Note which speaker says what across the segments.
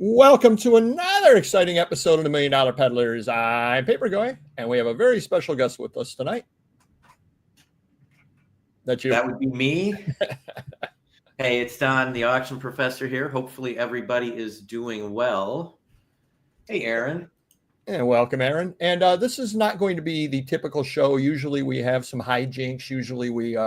Speaker 1: Welcome to another exciting episode of the Million Dollar Peddlers. I'm Paper Guy, and we have a very special guest with us tonight. That's you.
Speaker 2: That would be me. Hey, it's Don, the auction professor here. Hopefully everybody is doing well. Hey, Aaron.
Speaker 1: And welcome, Aaron. And this is not going to be the typical show. Usually we have some hijinks. Usually we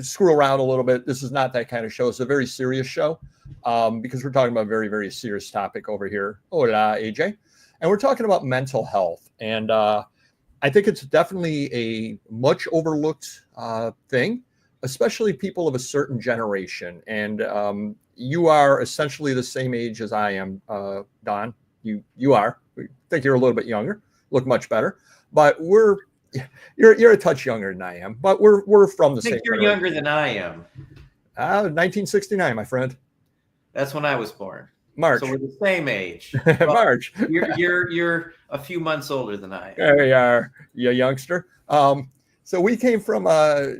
Speaker 1: screw around a little bit. This is not that kind of show. It's a very serious show because we're talking about a very, very serious topic over here. Hola, AJ. And we're talking about mental health. And I think it's definitely a much overlooked thing, especially people of a certain generation. And you are essentially the same age as I am, Don. You are. I think you're a little bit younger, look much better. But you're a touch younger than I am, but we're from the same.
Speaker 2: I think you're younger than I am.
Speaker 1: 1969, my friend.
Speaker 2: That's when I was born.
Speaker 1: March.
Speaker 2: So we're the same age.
Speaker 1: Well, March.
Speaker 2: You're a few months older than I am.
Speaker 1: There you are, you youngster. So we came from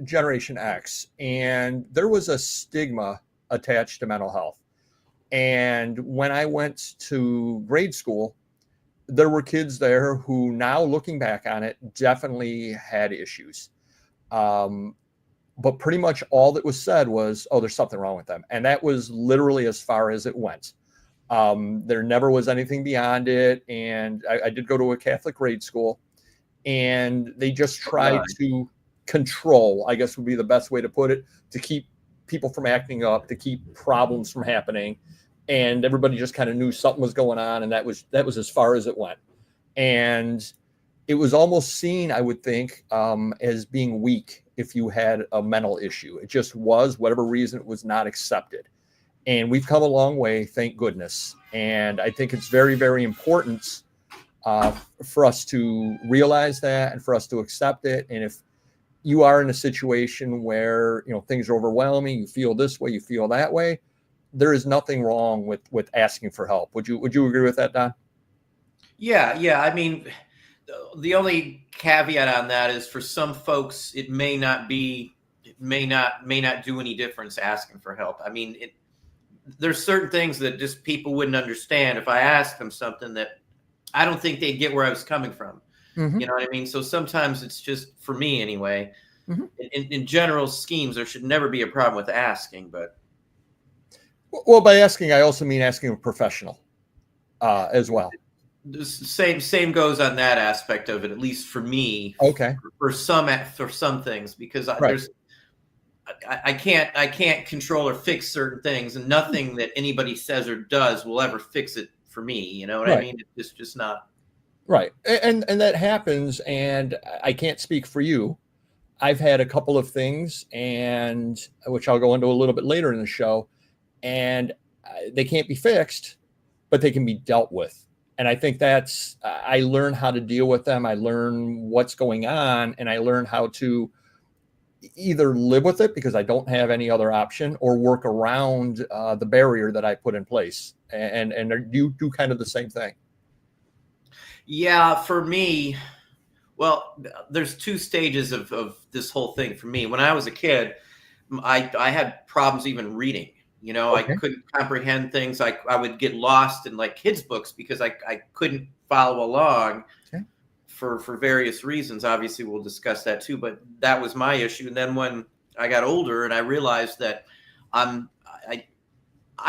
Speaker 1: Generation X, and there was a stigma attached to mental health. And when I went to grade school, there were kids there who now looking back on it definitely had issues. But pretty much all that was said was, oh, there's something wrong with them. And that was literally as far as it went. There never was anything beyond it. And I did go to a Catholic grade school, and they just tried to control, I guess would be the best way to put it, to keep people from acting up, to keep problems from happening. And everybody just kind of knew something was going on, and that was as far as it went. And it was almost seen, I would think, as being weak if you had a mental issue. It just was, whatever reason, it was not accepted. And we've come a long way, thank goodness. And I think it's very, very important for us to realize that and for us to accept it. And if you are in a situation where things are overwhelming, you feel this way, you feel that way, there is nothing wrong with asking for help. Would you agree with that, Don?
Speaker 2: Yeah. I mean, the only caveat on that is for some folks, it may not do any difference asking for help. I mean, there's certain things that just people wouldn't understand if I asked them something that I don't think they'd get where I was coming from. Mm-hmm. You know what I mean? So sometimes it's just, for me anyway, mm-hmm. in general schemes, there should never be a problem with asking, but.
Speaker 1: Well, by asking, I also mean asking a professional as well.
Speaker 2: The same goes on that aspect of it, at least for me.
Speaker 1: Okay.
Speaker 2: For some things, because right. I can't control or fix certain things, and nothing that anybody says or does will ever fix it for me. You know what I mean? It's just not.
Speaker 1: Right, and that happens, and I can't speak for you. I've had a couple of things, and which I'll go into a little bit later in the show. And they can't be fixed, but they can be dealt with. And I think I learn how to deal with them. I learn what's going on, and I learn how to either live with it because I don't have any other option, or work around the barrier that I put in place. And you do kind of the same thing.
Speaker 2: Yeah, for me, well, there's two stages of this whole thing for me. When I was a kid, I had problems even reading. Okay. I couldn't comprehend things. I would get lost in like kids' books because I couldn't follow along for various reasons. Obviously, we'll discuss that too, but that was my issue. And then when I got older and I realized that I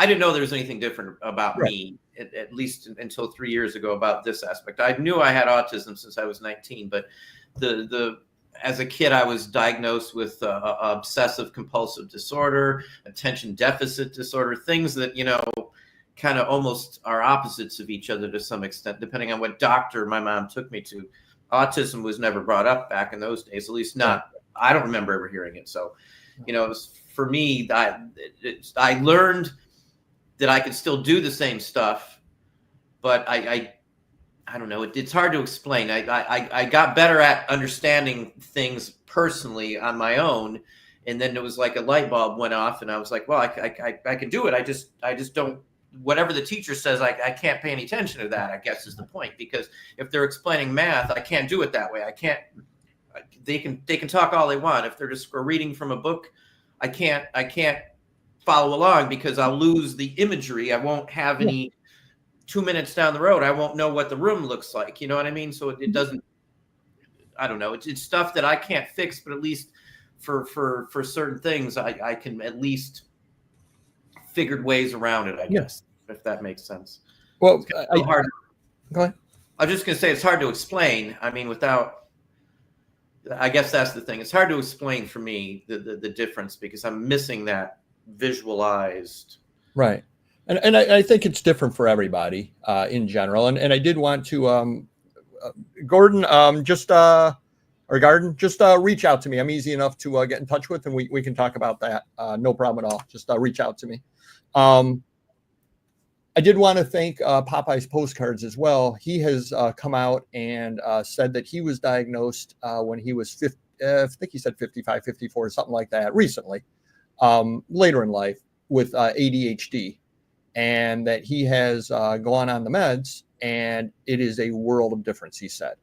Speaker 2: didn't know there was anything different about me, at least until 3 years ago, about this aspect. I knew I had autism since I was 19, but as a kid, I was diagnosed with obsessive compulsive disorder, attention deficit disorder, things that, kind of almost are opposites of each other to some extent, depending on what doctor my mom took me to. Autism was never brought up back in those days, at least not. I don't remember ever hearing it. So, it was, for me, I learned that I could still do the same stuff, but I don't know. It's hard to explain. I got better at understanding things personally on my own, and then it was like a light bulb went off, and I was like, well, I can do it. I just don't. Whatever the teacher says, I can't pay any attention to that, I guess is the point. Because if they're explaining math, I can't do it that way. I can't. They can talk all they want. If they're just reading from a book, I can't follow along because I'll lose the imagery. I won't have
Speaker 1: Yeah.
Speaker 2: any 2 minutes down the road. I won't know what the room looks like. You know what I mean? So it doesn't, I don't know. It's stuff that I can't fix, but at least for certain things, I can at least figured ways around it, I
Speaker 1: Yeah.
Speaker 2: guess, if that makes sense.
Speaker 1: Well,
Speaker 2: It's so hard.
Speaker 1: go ahead.
Speaker 2: I was just going to say it's hard to explain. I mean, I guess that's the thing. It's hard to explain for me the difference because I'm missing that visualized.
Speaker 1: Right. And I think it's different for everybody in general. And I did want to, Gordon, or Garden, just reach out to me. I'm easy enough to get in touch with, and we can talk about that. No problem at all. Just reach out to me. I did want to thank Popeye's Postcards as well. He has come out and said that he was diagnosed when he was 50, I think he said 55, 54, something like that, recently, later in life with ADHD, and that he has gone on the meds, and it is a world of difference, he said.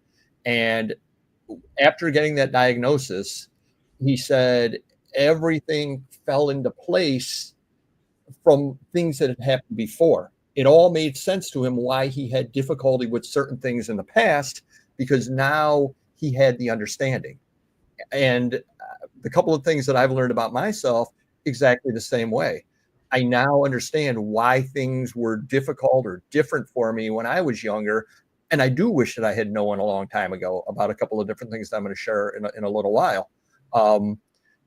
Speaker 1: And after getting that diagnosis, he said everything fell into place from things that had happened before. It all made sense to him why he had difficulty with certain things in the past, because now he had the understanding. And the couple of things that I've learned about myself, exactly the same way. I now understand why things were difficult or different for me when I was younger. And I do wish that I had known a long time ago about a couple of different things that I'm going to share in a little while.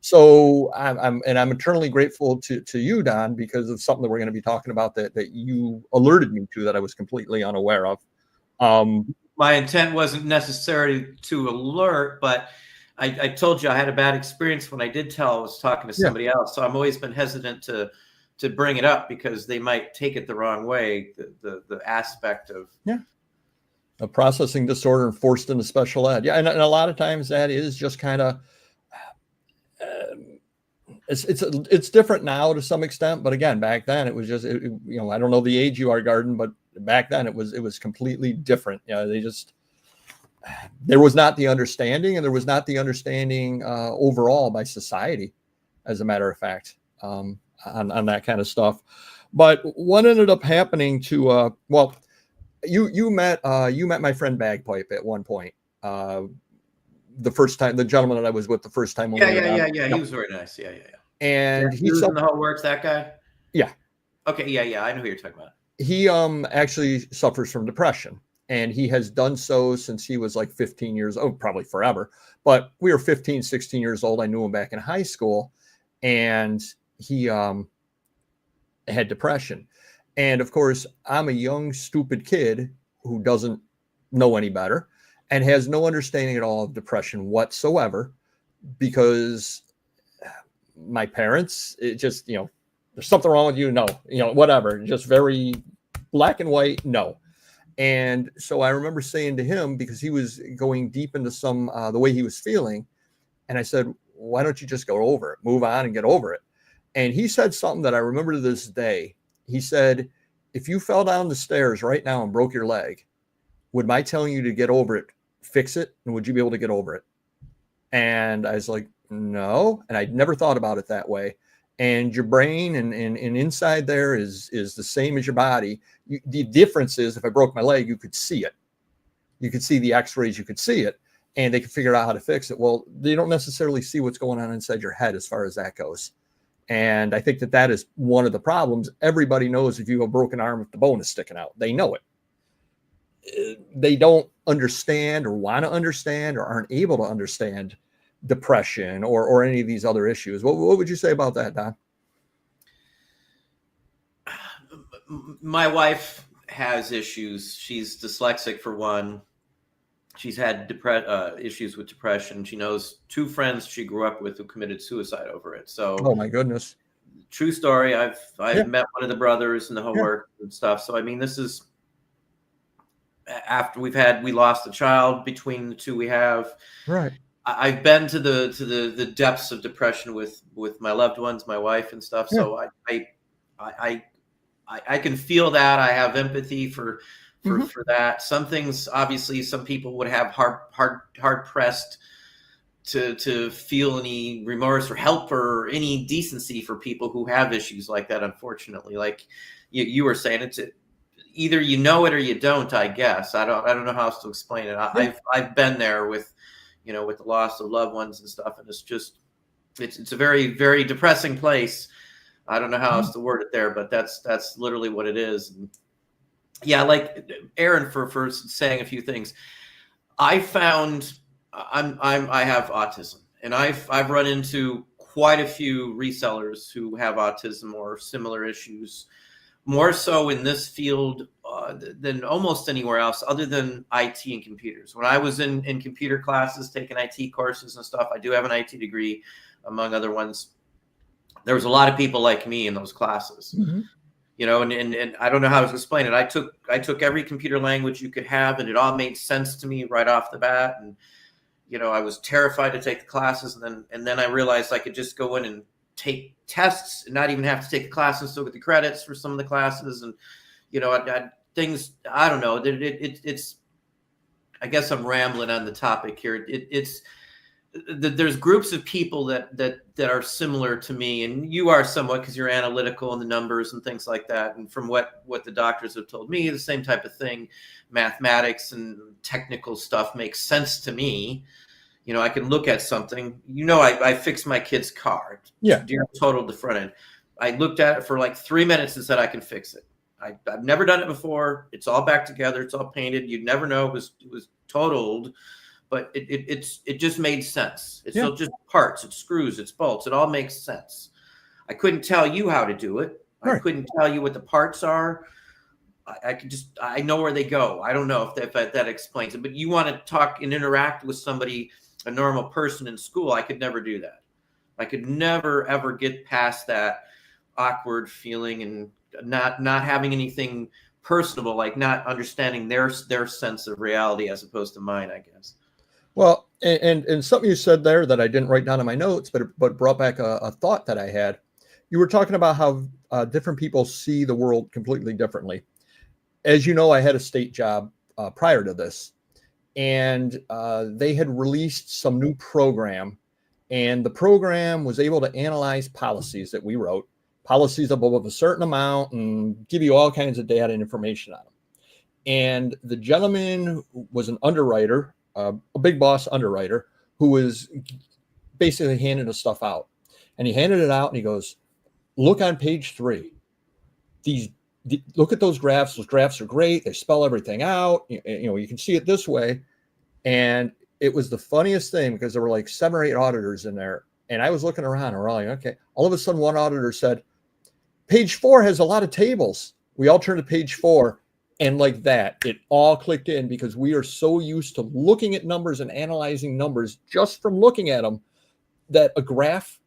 Speaker 1: So I'm eternally grateful to you, Don, because of something that we're going to be talking about that you alerted me to that I was completely unaware of.
Speaker 2: My intent wasn't necessarily to alert, but I told you I had a bad experience when I did tell I was talking to somebody else. So I've always been hesitant to bring it up because they might take it the wrong way. The aspect of
Speaker 1: a processing disorder and forced into special ed. Yeah, and a lot of times that is just kind of. It's different now to some extent, but again, back then it was just I don't know the age you are, Garden, but back then it was completely different. There was not the understanding, and there was not the understanding overall by society, as a matter of fact, on that kind of stuff. But what ended up happening to you met my friend Bagpipe at one point. The first time, the gentleman that I was with the first time.
Speaker 2: Yeah. He was very nice. Yeah.
Speaker 1: And
Speaker 2: he was in the Whole Works, that guy?
Speaker 1: Yeah.
Speaker 2: Okay, yeah. I know who you're talking about.
Speaker 1: He actually suffers from depression, and he has done so since he was like 15 years old, probably forever. But we were 15, 16 years old. I knew him back in high school, and he had depression. And of course, I'm a young, stupid kid who doesn't know any better and has no understanding at all of depression whatsoever, because my parents, it just, there's something wrong with you. No, whatever, just very black and white. No. And so I remember saying to him, because he was going deep into the way he was feeling. And I said, why don't you just go over it, move on and get over it? And he said something that I remember to this day. He said, if you fell down the stairs right now and broke your leg, would my telling you to get over it fix it? And would you be able to get over it? And I was like, no. And I'd never thought about it that way. And your brain and inside there is the same as your body. The difference is, if I broke my leg, you could see it. You could see the x-rays, you could see it, and they could figure out how to fix it. Well, they don't necessarily see what's going on inside your head as far as that goes. And I think that is one of the problems. Everybody knows if you have a broken arm, if the bone is sticking out, they know it. They don't understand or want to understand or aren't able to understand depression or any of these other issues. What would you say about that, Don?
Speaker 2: My wife has issues. She's dyslexic, for one. She's had issues with depression. She knows 2 friends she grew up with who committed suicide over it. So,
Speaker 1: oh my goodness,
Speaker 2: true story. I've met one of the brothers in the Whole Work and stuff. So I mean, this is after we lost a child between the 2 we have.
Speaker 1: Right.
Speaker 2: I've been to the depths of depression with my loved ones, my wife and stuff.
Speaker 1: Yeah.
Speaker 2: So I can feel that. I have empathy for that. Some things, obviously, some people would have hard pressed to feel any remorse or help or any decency for people who have issues like that. Unfortunately, like you were saying, it's either you know it or you don't. I guess I don't know how else to explain it. I've been there with, with the loss of loved ones and stuff, and it's a very, very depressing place. I don't know how else to word it there, but that's literally what it is. And yeah, like Aaron for saying a few things. I found I have autism, and I've run into quite a few resellers who have autism or similar issues, more so in this field than almost anywhere else other than IT and computers. When I was in computer classes, taking IT courses and stuff, I do have an IT degree, among other ones. There was a lot of people like me in those classes.
Speaker 1: Mm-hmm.
Speaker 2: And I don't know how to explain it. I took every computer language you could have, and it all made sense to me right off the bat. And I was terrified to take the classes, and then I realized I could just go in and take tests and not even have to take the classes and still get the credits for some of the classes. And things, I don't know. It's I guess I'm rambling on the topic here. There's groups of people that are similar to me, and you are somewhat, because you're analytical in the numbers and things like that. And from what the doctors have told me, the same type of thing, mathematics and technical stuff makes sense to me. I can look at something. I fixed my kid's car.
Speaker 1: Yeah,
Speaker 2: Totaled the front end. I looked at it for like 3 minutes and said I can fix it. I've never done it before. It's all back together. It's all painted. You'd never know it was totaled. But it just made sense. It's still just parts, it's screws, it's bolts. It all makes sense. I couldn't tell you how to do it. Right. I couldn't tell you what the parts are. I know where they go. I don't know if that explains it. But you want to talk and interact with somebody, a normal person in school. I could never do that. I could never ever get past that awkward feeling and not having anything personable, like not understanding their sense of reality as opposed to mine, I guess.
Speaker 1: Well, and something you said there that I didn't write down in my notes, but brought back a thought that I had. You were talking about how different people see the world completely differently. As you know, I had a state job prior to this, and they had released some new program, and the program was able to analyze policies that we wrote, policies above a certain amount, and give you all kinds of data and information on them. And the gentleman was an underwriter, a big boss underwriter, who was basically handing the stuff out. And he handed it out and he goes, look on page 3. Look at those graphs. Those graphs are great. They spell everything out. You can see it this way. And it was the funniest thing because there were like 7 or 8 auditors in there. And I was looking around and we're like, okay. All of a sudden, one auditor said, page 4 has a lot of tables. We all turned to page 4. And like that, it all clicked in because we are so used to looking at numbers and analyzing numbers just from looking at them that a graph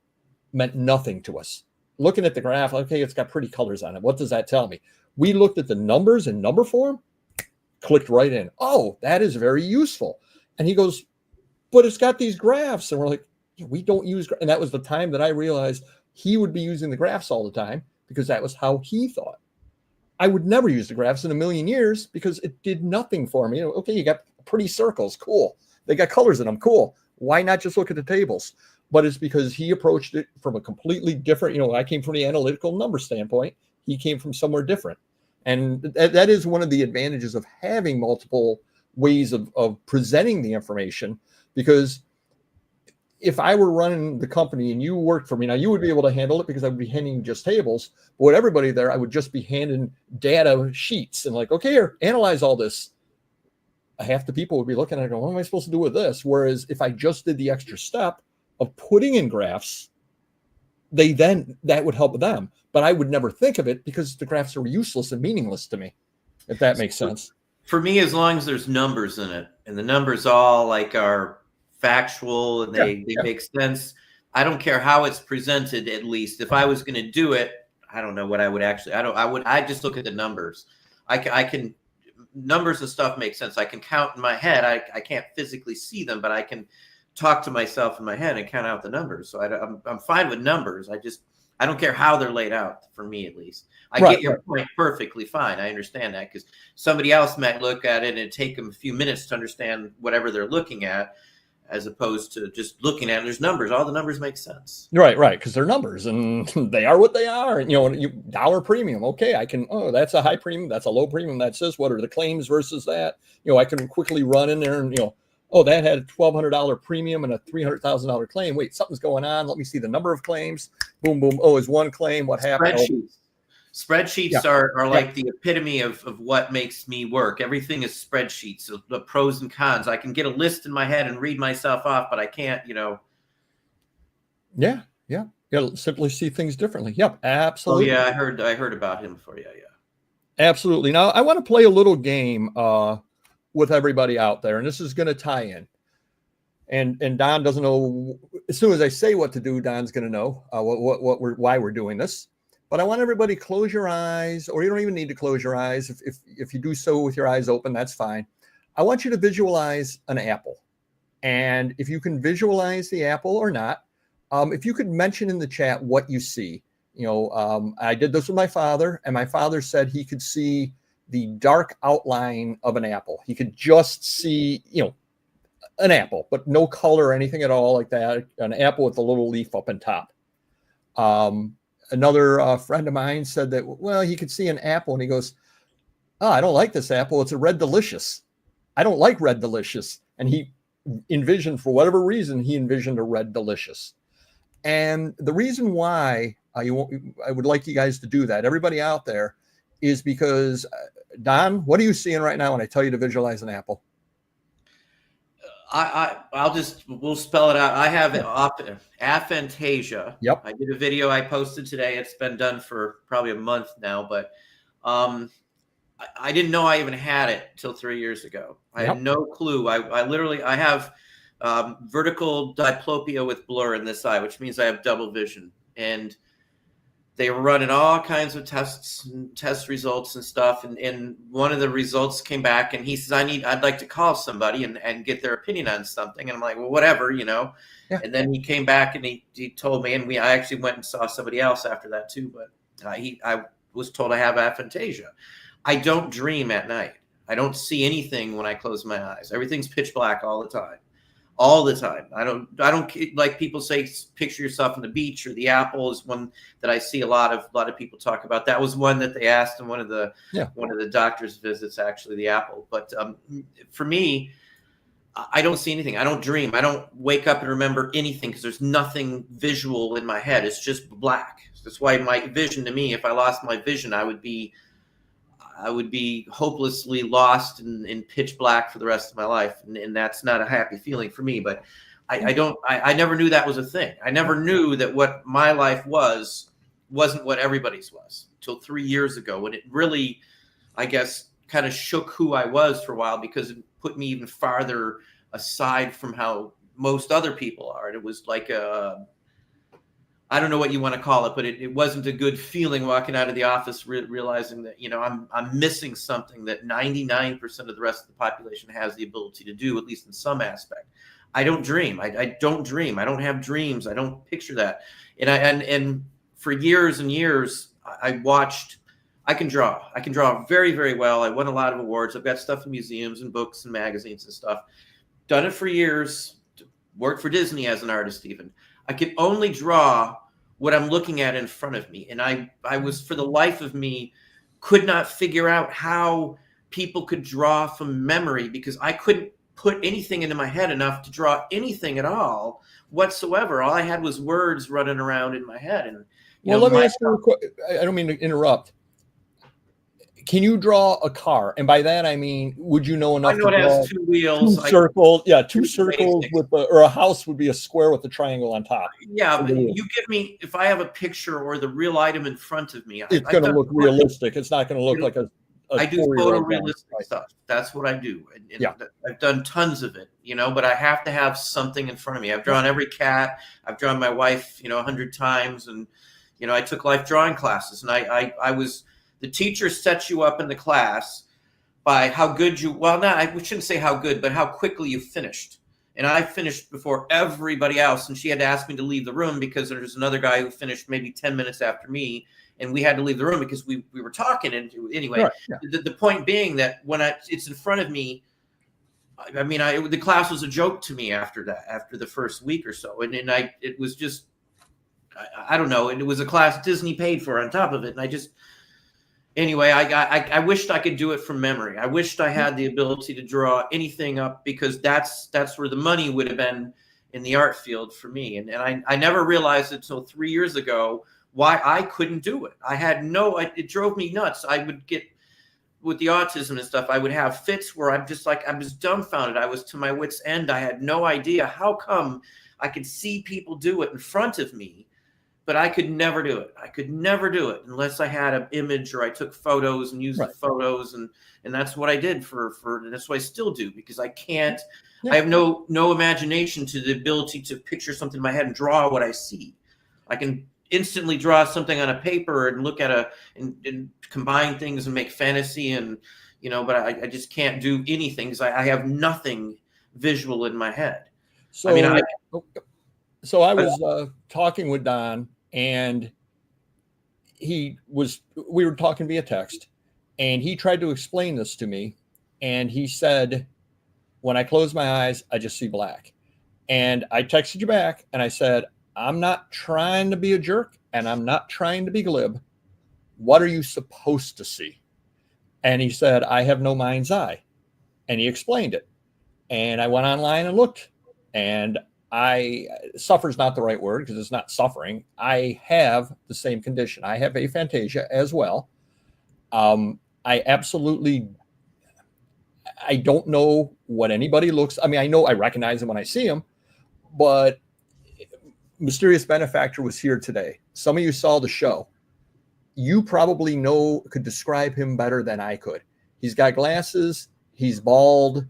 Speaker 1: meant nothing to us. Looking at the graph, okay, it's got pretty colors on it. What does that tell me? We looked at the numbers in number form, clicked right in. Oh, that is very useful. And he goes, but it's got these graphs. And we're like, we don't use graphs. And that was the time that I realized he would be using the graphs all the time because that was how he thought. I would never use the graphs in a million years because it did nothing for me. Okay, you got pretty circles. Cool. They got colors in them. Cool. Why not just look at the tables? But it's because he approached it from a completely different, I came from the analytical number standpoint. He came from somewhere different. And that is one of the advantages of having multiple ways of presenting the information, because if I were running the company and you worked for me, now you would be able to handle it because I would be handing just tables. But with everybody there, I would just be handing data sheets and like, okay, here, analyze all this. Half the people would be looking at it going, what am I supposed to do with this? Whereas if I just did the extra step of putting in graphs, that would help them. But I would never think of it because the graphs are useless and meaningless to me, if that makes sense. For
Speaker 2: me, as long as there's numbers in it and the numbers all like are factual and they make sense, I don't care how it's presented. At least if I was going to do it, I don't know what I would actually, I just look at the numbers. I can numbers and stuff make sense. I can count in my head. I can't physically see them, but I can talk to myself in my head and count out the numbers. So I'm fine with numbers. I don't care how they're laid out, for me at least. I get your point perfectly fine. I understand that because somebody else might look at it and take them a few minutes to understand whatever they're looking at. as opposed to just looking at it. There's numbers. All the numbers make sense.
Speaker 1: Right, because they're numbers and they are what they are. And, dollar premium. Okay, I can, that's a high premium. That's a low premium. That's this. What are the claims versus that? I can quickly run in there and, that had a $1,200 premium and a $300,000 claim. Wait, something's going on. Let me see the number of claims. Boom, boom. Oh, is one claim. What happened?
Speaker 2: Spreadsheets are like the epitome of what makes me work. Everything is spreadsheets, so the pros and cons. I can get a list in my head and read myself off, but I can't,
Speaker 1: Yeah. You'll simply see things differently. Yep, absolutely.
Speaker 2: Oh yeah, I heard about him before. Yeah.
Speaker 1: Absolutely. Now I want to play a little game with everybody out there, and this is going to tie in. And Don doesn't know. As soon as I say what to do, Don's going to know why we're doing this. But I want everybody close your eyes, or you don't even need to close your eyes. If you do so with your eyes open, that's fine. I want you to visualize an apple, and if you can visualize the apple or not, if you could mention in the chat what you see. I did this with my father, and my father said he could see the dark outline of an apple. He could just see, an apple, but no color or anything at all like that. An apple with a little leaf up on top. Another friend of mine said that, well, he could see an apple and he goes, oh, I don't like this apple. It's a Red Delicious. I don't like Red Delicious. And he envisioned, for whatever reason, he envisioned a Red Delicious. And the reason why I would like you guys to do that, everybody out there, is because, Don, what are you seeing right now when I tell you to visualize an apple?
Speaker 2: We'll spell it out. I have aphantasia.
Speaker 1: Yep.
Speaker 2: I did a video I posted today. It's been done for probably a month now, but I didn't know I even had it till 3 years ago. I had no clue. I have vertical diplopia with blur in this eye, which means I have double vision. And they were running all kinds of tests and test results and stuff. And one of the results came back and he says, I'd like to call somebody and get their opinion on something. And I'm like, well, whatever, Yeah. And then he came back and he told me, and I actually went and saw somebody else after that too. But I was told I have aphantasia. I don't dream at night. I don't see anything when I close my eyes. Everything's pitch black all the time. All the time. I don't like people say, picture yourself on the beach, or the apple is one that I see a lot of people talk about. That was one that they asked in one of the doctor's visits, actually, the apple. But for me, I don't see anything. I don't dream. I don't wake up and remember anything because there's nothing visual in my head. It's just black. That's why my vision, to me, if I lost my vision, I would be hopelessly lost in pitch black for the rest of my life. And that's not a happy feeling for me, but I never knew that was a thing. I never knew that what my life wasn't what everybody's was until 3 years ago, when it really, I guess, kind of shook who I was for a while, because it put me even farther aside from how most other people are. And it was like I don't know what you want to call it, but it wasn't a good feeling walking out of the office realizing that, I'm missing something that 99% of the rest of the population has the ability to do, at least in some aspect. I don't dream. I don't dream. I don't have dreams. I don't picture that. And for years and years, I can draw. I can draw very, very well. I won a lot of awards. I've got stuff in museums and books and magazines and stuff. Done it for years. Worked for Disney as an artist even. I could only draw what I'm looking at in front of me. And I was, for the life of me, could not figure out how people could draw from memory, because I couldn't put anything into my head enough to draw anything at all whatsoever. All I had was words running around in my head. And
Speaker 1: let me ask you, I don't mean to interrupt. Can you draw a car? And by that, I mean, would you know enough
Speaker 2: to draw? It has two wheels.
Speaker 1: Two circles or a house would be a square with a triangle on top.
Speaker 2: Yeah, but you give me, if I have a picture or the real item in front of me,
Speaker 1: it's going to look realistic. It's not going to look like a
Speaker 2: I do photorealistic stuff. That's what I do. And I've done tons of it, but I have to have something in front of me. I've drawn every cat. I've drawn my wife, 100 times. And, I took life drawing classes, and I was, the teacher sets you up in the class by how good I shouldn't say how good, but how quickly you finished. And I finished before everybody else, and she had to ask me to leave the room because there's another guy who finished maybe 10 minutes after me, and we had to leave the room because we were talking. And anyway, the point being that when it's in front of me, I mean, the class was a joke to me after that, after the first week or so. And it was just, I don't know. It was a class Disney paid for on top of it. And I just, anyway, I wished I could do it from memory. I wished I had the ability to draw anything up, because that's where the money would have been in the art field for me. And I never realized until 3 years ago why I couldn't do it. It drove me nuts. I would get, with the autism and stuff, I would have fits where I'm just dumbfounded. I was to my wit's end. I had no idea how come I could see people do it in front of me, but I could never do it. I could never do it unless I had an image or I took photos and used the photos. And that's what I did that's what I still do, because I can't, I have no imagination to the ability to picture something in my head and draw what I see. I can instantly draw something on a paper and look at and combine things and make fantasy, and but I just can't do anything because I have nothing visual in my head.
Speaker 1: So I was talking with Don, and we were talking via text, and he tried to explain this to me, and he said, when I close my eyes, I just see black. And I texted you back and I said, I'm not trying to be a jerk and I'm not trying to be glib. What are you supposed to see? And he said, I have no mind's eye. And he explained it. And I went online and looked, and suffer's not the right word because it's not suffering. I have the same condition. I have aphantasia as well. I don't know what anybody looks. I mean, I recognize them when I see them, but Mysterious Benefactor was here today. Some of you saw the show. You probably could describe him better than I could. He's got glasses, he's bald,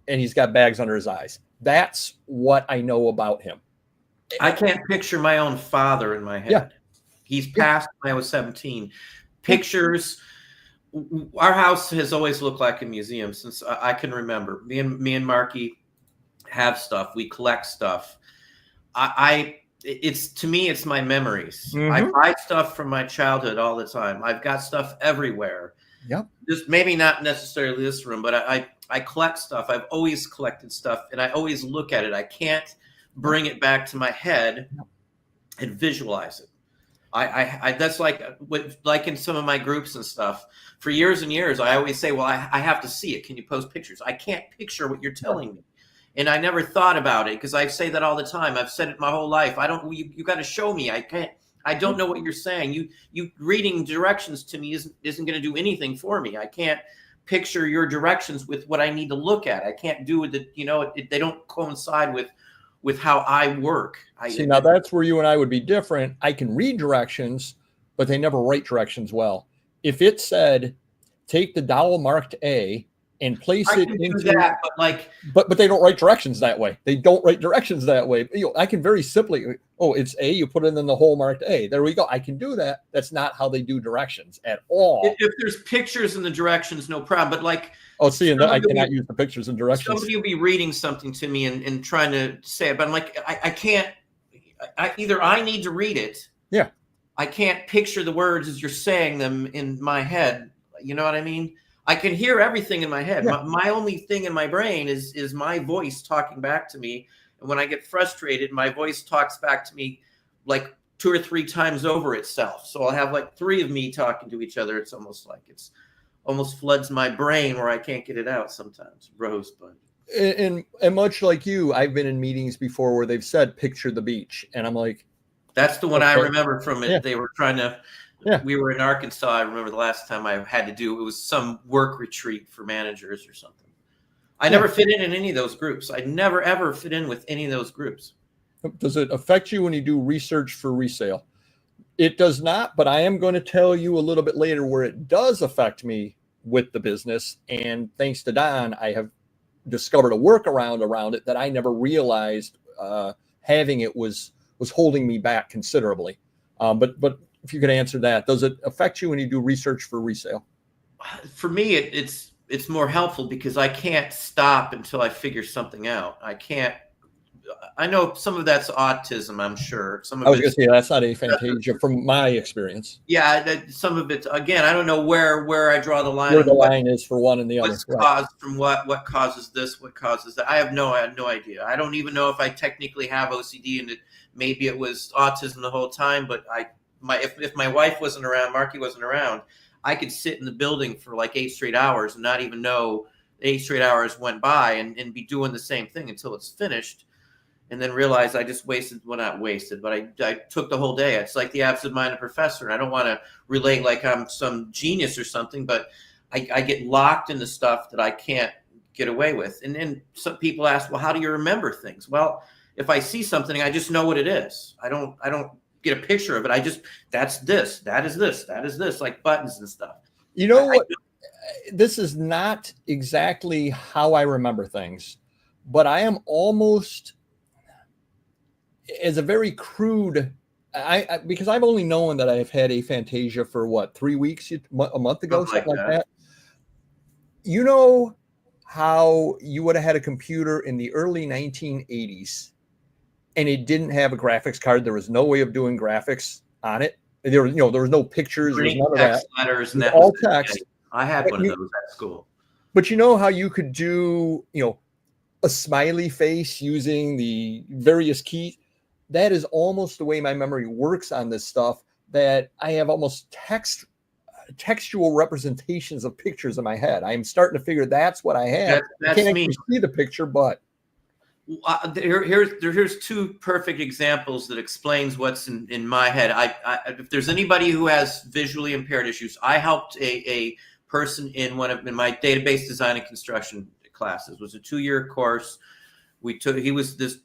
Speaker 1: and he's got bags under his eyes. That's what I know about him.
Speaker 2: I can't picture my own father in my head. Yeah. He's passed when I was 17. Pictures. Our house has always looked like a museum since I can remember. Me and Marky have stuff. We collect stuff. To me, it's my memories. Mm-hmm. I buy stuff from my childhood all the time. I've got stuff everywhere. Yep. Just maybe not necessarily this room, but I collect stuff. I've always collected stuff, and I always look at it. I can't bring it back to my head and visualize it. That's like in some of my groups and stuff. For years and years, I always say, well, I have to see it. Can you post pictures? I can't picture what you're telling me. And I never thought about it, because I say that all the time. I've said it my whole life. You got to show me. I don't know what you're saying. You reading directions to me isn't going to do anything for me. I can't picture your directions with what I need to look at. I can't do it. They don't coincide with how I work.
Speaker 1: Now that's where you and I would be different. I can read directions, but they never write directions well. If it said, take the dowel marked A and place it into that, but they don't write directions that way. They don't write directions that way. I can very simply, it's A, you put it in the hole marked A. There we go. I can do that. That's not how they do directions at all.
Speaker 2: If there's pictures in the directions, no problem. But
Speaker 1: and I cannot use the pictures and directions.
Speaker 2: Somebody will be reading something to me and trying to say it, but I'm like, I can't. Either I need to read it.
Speaker 1: Yeah.
Speaker 2: I can't picture the words as you're saying them in my head. You know what I mean? I can hear everything in my head. Yeah. My only thing in my brain is my voice talking back to me. And when I get frustrated, my voice talks back to me like 2 or 3 times over itself. So I'll have like 3 of me talking to each other. It's almost like almost floods my brain where I can't get it out sometimes. Rosebud.
Speaker 1: And much like you, I've been in meetings before where they've said, picture the beach. And I'm like,
Speaker 2: that's the one I remember from it.
Speaker 1: Yeah.
Speaker 2: They were trying to, we were in Arkansas. I remember the last time I had to do, it was some work retreat for managers or something. I never fit in any of those groups. I never, ever fit in with any of those groups.
Speaker 1: Does it affect you when you do research for resale? It does not, but I am going to tell you a little bit later where it does affect me with the business. And thanks to Don, I have discovered a workaround around it that I never realized having it was holding me back considerably. But if you could answer that, does it affect you when you do research for resale?
Speaker 2: For me, it's more helpful because I can't stop until I figure something out. I can't I know some of that's autism. I'm sure some
Speaker 1: I
Speaker 2: of
Speaker 1: was going
Speaker 2: it's
Speaker 1: to say that's not aphantasia from my experience.
Speaker 2: yeah. Some of it again. I don't know where I draw the line
Speaker 1: Where the
Speaker 2: and
Speaker 1: line is for one and the other.
Speaker 2: what's
Speaker 1: Right.
Speaker 2: caused from what causes this, what causes that. I had no idea. I don't even know if I technically have OCD and maybe it was autism the whole time. But if my wife wasn't around, Marky wasn't around, I could sit in the building for like 8 straight hours and not even know 8 straight hours went by and be doing the same thing until it's finished. And then realize I just wasted, well, not wasted, but I took the whole day. It's like the absent-minded professor. And I don't want to relate like I'm some genius or something, but I get locked into stuff that I can't get away with. And then some people ask, well, how do you remember things? Well, if I see something, I just know what it is. I don't get a picture of it. That's this, that is this, that is this, like buttons and stuff.
Speaker 1: You know what? This is not exactly how I remember things, but I am almost as a very crude, because I've only known that I've had aphantasia for what, 3 weeks, a month ago, something like that. You know how you would have had a computer in the early 1980s and it didn't have a graphics card. There was no way of doing graphics on it. There was no pictures. There was none of that.
Speaker 2: Letters and
Speaker 1: all text.
Speaker 2: Yeah, I had one of those at school.
Speaker 1: But you know how you could do, a smiley face using the various keys? That is almost the way my memory works on this stuff, that I have almost textual representations of pictures in my head. I'm starting to figure that's what I have. I can't actually see the picture, but
Speaker 2: here's 2 perfect examples that explains what's in my head. If there's anybody who has visually impaired issues, I helped a person in my database design and construction classes. It was a 2-year course. He was this,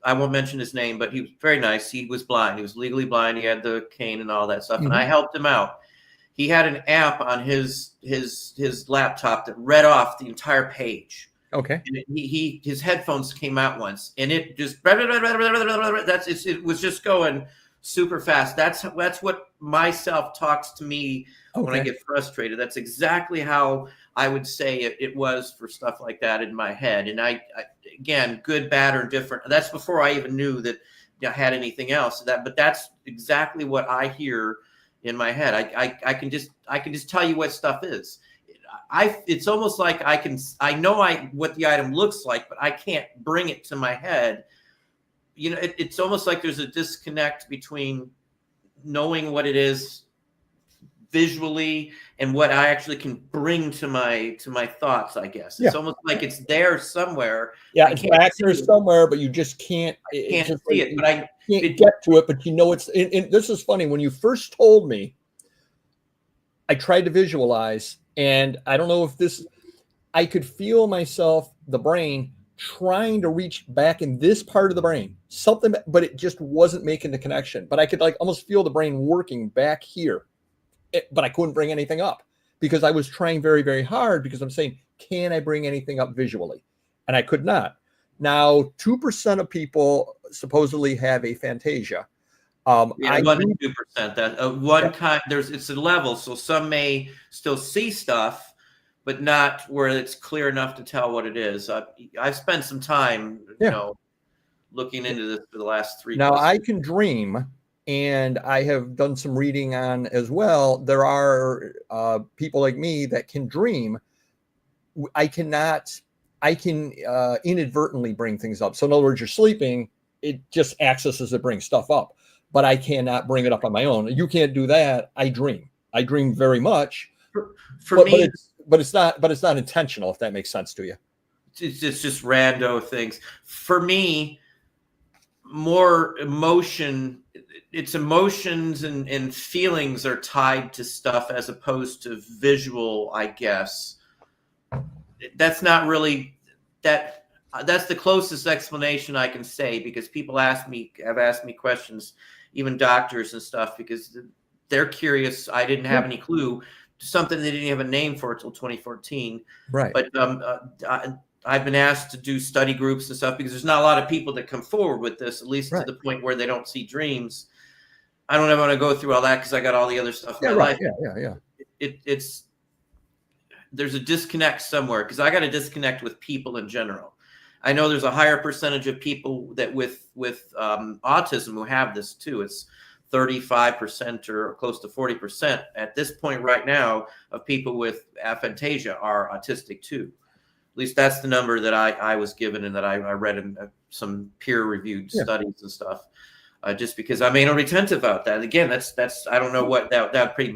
Speaker 2: I won't mention his name, but he was very nice. He was blind. He was legally blind. He had the cane and all that stuff. And I helped him out. He had an app on his laptop that read off the entire page.
Speaker 1: Okay.
Speaker 2: And his headphones came out once, and it just it was just going super fast. That's what myself talks to me when I get frustrated. That's exactly how I would say it was for stuff like that in my head. And I again, good, bad, or different. That's before I even knew that I had anything else. But that's exactly what I hear in my head. I can just tell you what stuff is. It's almost like I know what the item looks like, but I can't bring it to my head. It's almost like there's a disconnect between knowing what it is visually and what I actually can bring to my thoughts, I guess. It's almost like it's there somewhere.
Speaker 1: Yeah, it's back there somewhere, but you just can't
Speaker 2: see it. But I
Speaker 1: can't get to it, but it's and this is funny. When you first told me, I tried to visualize, and I don't know if I could feel myself, the brain, trying to reach back in this part of the brain, something, but it just wasn't making the connection. But I could almost feel the brain working back here, but I couldn't bring anything up because I was trying very, very hard, because I'm saying, can I bring anything up visually? And I could not. Now, 2% of people supposedly have aphantasia.
Speaker 2: 1% that kind. It's a level, so some may still see stuff, but not where it's clear enough to tell what it is. I've spent some time, looking into this for the last 3
Speaker 1: Now, I can dream, and I have done some reading on as well. There are people like me that can dream. I can inadvertently bring things up. So in other words, you're sleeping, it just accesses to bring stuff up, but I cannot bring it up on my own. You can't do that. I dream very much.
Speaker 2: For me,
Speaker 1: but it's not intentional, if that makes sense to you.
Speaker 2: It's just rando things. For me, more emotion. It's emotions and feelings are tied to stuff as opposed to visual, I guess. That's not really that. That's the closest explanation I can say, because people have asked me questions, even doctors and stuff, because they're curious. I didn't have any clue. Something they didn't have a name for until 2014.
Speaker 1: Right.
Speaker 2: But I've been asked to do study groups and stuff, because there's not a lot of people that come forward with this, at least to the point where they don't see dreams. I don't ever want to go through all that because I got all the other stuff in my life.
Speaker 1: Yeah.
Speaker 2: There's a disconnect somewhere, because I got a disconnect with people in general. I know there's a higher percentage of people that with autism who have this too. It's 35% or close to 40% at this point right now of people with aphantasia are autistic too. At least that's the number that I was given and that I read in some peer-reviewed studies and stuff. Just because I'm anal retentive about that. Again, that's I don't know what that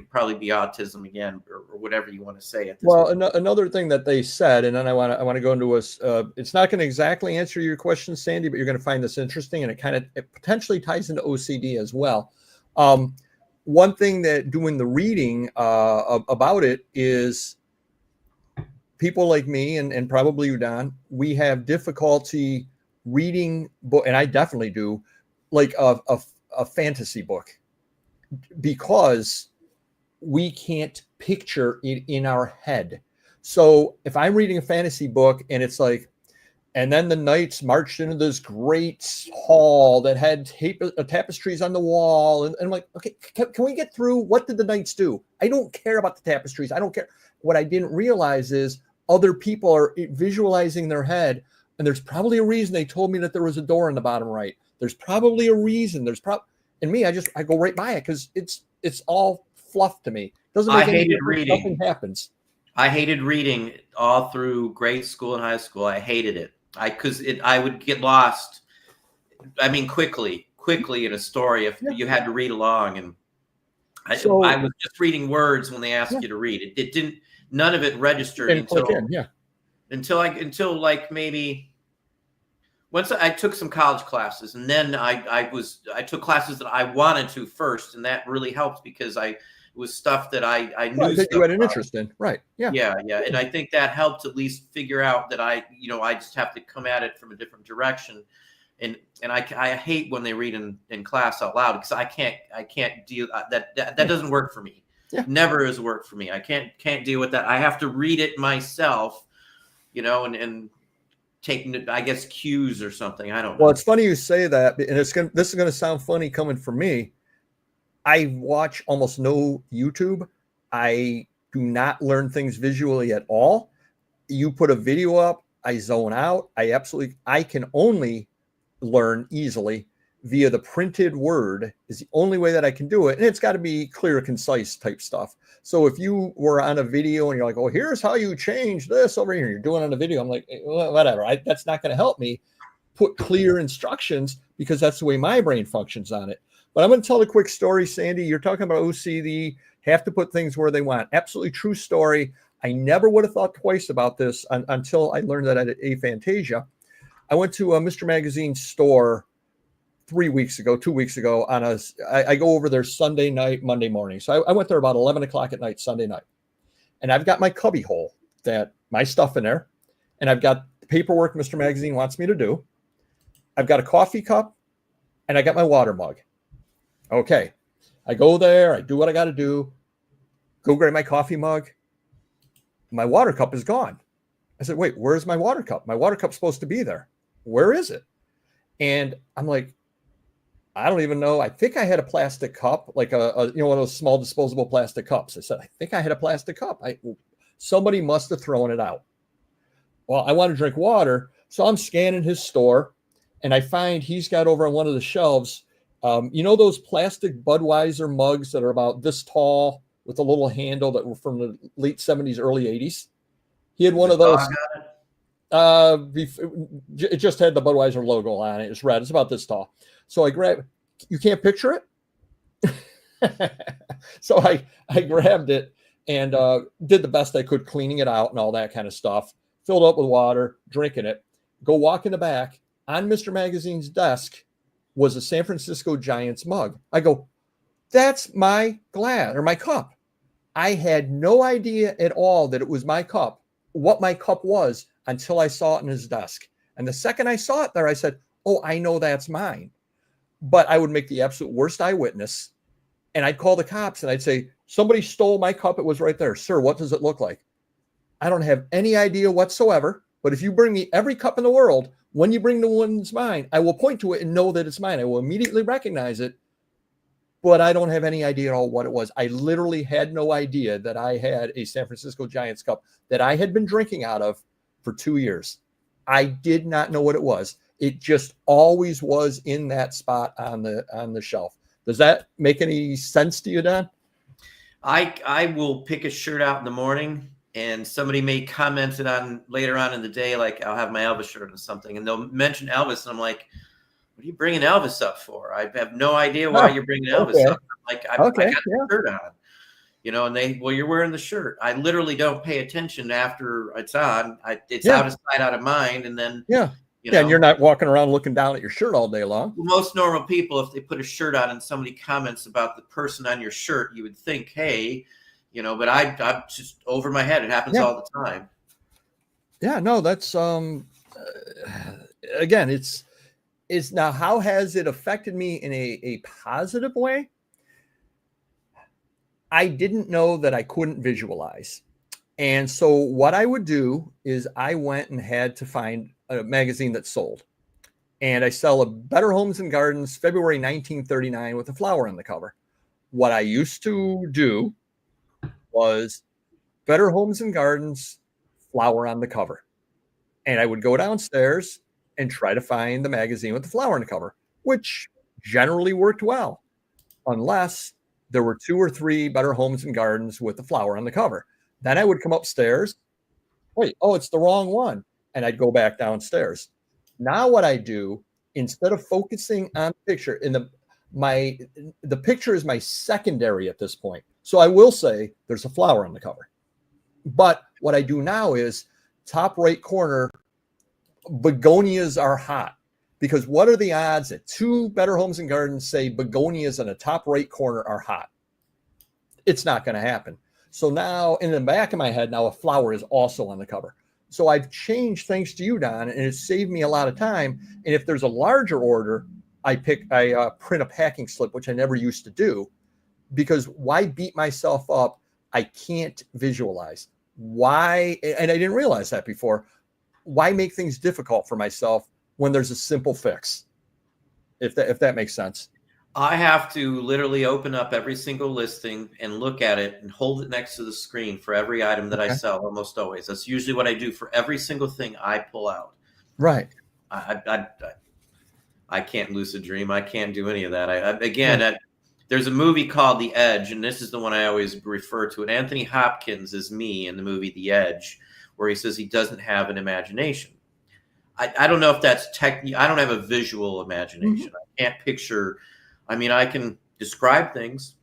Speaker 2: probably be autism again, or whatever you want to say at this point.
Speaker 1: Another thing that they said, and then I want to go into it's not going to exactly answer your question, Sandy, but you're going to find this interesting, and it potentially ties into OCD as well. One thing that doing the reading about it is people like me and probably you, Don, we have difficulty reading book, and I definitely do, like a fantasy book, because we can't picture it in our head. So if I'm reading a fantasy book and it's like, and then the knights marched into this great hall that had tapestries on the wall, and I'm like, okay, can we get through? What did the knights do? I don't care about the tapestries. I don't care. What I didn't realize is other people are visualizing their head, and there's probably a reason they told me that there was a door in the bottom right. There's probably a reason. And me, I go right by it because it's all fluff to me. Doesn't make any difference.
Speaker 2: Reading.
Speaker 1: Nothing happens.
Speaker 2: I hated reading all through grade school and high school. I hated it. I would get lost. I mean, quickly in a story if you had to read along, and I was just reading words when they asked you to read. It didn't. None of it registered until like maybe. Once I took some college classes, and then I took classes that I wanted to first, and that really helped because it was stuff that I knew
Speaker 1: that you had an interest in, right?
Speaker 2: Yeah, and I think that helped at least figure out that I just have to come at it from a different direction, and I hate when they read in class out loud because I can't deal that doesn't work for me. Yeah. Never has worked for me. I can't deal with that. I have to read it myself, and taking, I guess, cues or something. I don't know.
Speaker 1: Well, it's funny you say that, and this is going to sound funny coming from me. I watch almost no YouTube. I do not learn things visually at all. You put a video up, I zone out. I can only learn easily via the printed word is the only way that I can do it. And it's got to be clear, concise type stuff. So if you were on a video and you're like, oh, here's how you change this over here, you're doing it on a video, I'm like, well, whatever. That's not going to help me put clear instructions because that's the way my brain functions on it. But I'm going to tell a quick story, Sandy. You're talking about OCD, have to put things where they want. Absolutely true story. I never would have thought twice about this until I learned that I had aphantasia. I went to a Mr. Magazine store 2 weeks ago I go over there Sunday night, Monday morning. So I went there about 11 o'clock at night, Sunday night. And I've got my cubby hole, that my stuff in there. And I've got the paperwork Mr. Magazine wants me to do. I've got a coffee cup and I got my water mug. Okay. I go there, I do what I got to do, go grab my coffee mug. My water cup is gone. I said, wait, where's my water cup? My water cup's supposed to be there. Where is it? And I'm like, I don't even know. I think I had a plastic cup, like one of those small disposable plastic cups. I said, I think I had a plastic cup. Somebody must have thrown it out. Well, I want to drink water. So I'm scanning his store and I find he's got over on one of the shelves, those plastic Budweiser mugs that are about this tall with a little handle that were from the late 70s, early 80s. He had one of those. It just had the Budweiser logo on it. It's red. It's about this tall. So I grabbed, you can't picture it? So I grabbed it and did the best I could, cleaning it out and all that kind of stuff. Filled up with water, drinking it. Go walk in the back. On Mr. Magazine's desk was a San Francisco Giants mug. I go, that's my glass or my cup. I had no idea at all that it was my cup, what my cup was, until I saw it in his desk. And the second I saw it there, I said, oh, I know that's mine. But I would make the absolute worst eyewitness. And I'd call the cops and I'd say, somebody stole my cup. It was right there. Sir, what does it look like? I don't have any idea whatsoever. But if you bring me every cup in the world, when you bring the one that's mine, I will point to it and know that it's mine. I will immediately recognize it. But I don't have any idea at all what it was. I literally had no idea that I had a San Francisco Giants cup that I had been drinking out of for 2 years. I did not know what it was. It just always was in that spot on the shelf. Does that make any sense to you, Don?
Speaker 2: I will pick a shirt out in the morning, and somebody may comment it on later on in the day, like I'll have my Elvis shirt or something, and they'll mention Elvis, and I'm like, "What are you bringing Elvis up for? I have no idea why
Speaker 1: Oh,
Speaker 2: you're bringing Elvis
Speaker 1: okay.
Speaker 2: up." I'm like, I
Speaker 1: Okay.
Speaker 2: got the
Speaker 1: Yeah.
Speaker 2: shirt on, and well, you're wearing the shirt. I literally don't pay attention after it's on. It's
Speaker 1: Yeah.
Speaker 2: out of sight, out of mind, and then
Speaker 1: Yeah.
Speaker 2: you
Speaker 1: Yeah. And you're
Speaker 2: know.
Speaker 1: not walking around looking down at your shirt all day long.
Speaker 2: Most normal people, if they put a shirt on and somebody comments about the person on your shirt, you would think, hey, but I'm just over my head. It happens
Speaker 1: Yeah.
Speaker 2: all the time.
Speaker 1: Yeah. No, that's again, it's now, how has it affected me in a positive way? I didn't know that I couldn't visualize. And so what I would do is I went and had to find a magazine that sold. And I sell a Better Homes and Gardens, February 1939, with a flower on the cover. What I used to do was Better Homes and Gardens, flower on the cover. And I would go downstairs and try to find the magazine with the flower on the cover, which generally worked well, unless there were 2 or 3 Better Homes and Gardens with the flower on the cover. Then I would come upstairs. Wait, oh, it's the wrong one. And I'd go back downstairs. Now what I do, instead of focusing on the picture, the picture is my secondary at this point. So I will say there's a flower on the cover. But what I do now is top right corner, begonias are hot. Because what are the odds that 2 Better Homes and Gardens say begonias in the top right corner are hot? It's not going to happen. So now in the back of my head, now a flower is also on the cover. So I've changed, thanks to you, Don, and it's saved me a lot of time. And if there's a larger order, I print a packing slip, which I never used to do, because why beat myself up? I can't visualize. Why? And I didn't realize that before. Why make things difficult for myself when there's a simple fix? If that makes sense.
Speaker 2: I have to literally open up every single listing and look at it and hold it next to the screen for every item that I sell, almost always. That's usually what I do for every single thing I pull out.
Speaker 1: Right.
Speaker 2: I can't lucid dream. I can't do any of that. There's a movie called The Edge, and this is the one I always refer to. And Anthony Hopkins is me in the movie The Edge, where he says he doesn't have an imagination. I don't know if that's technical. I don't have a visual imagination. Mm-hmm. I can't picture. I mean, I can describe things.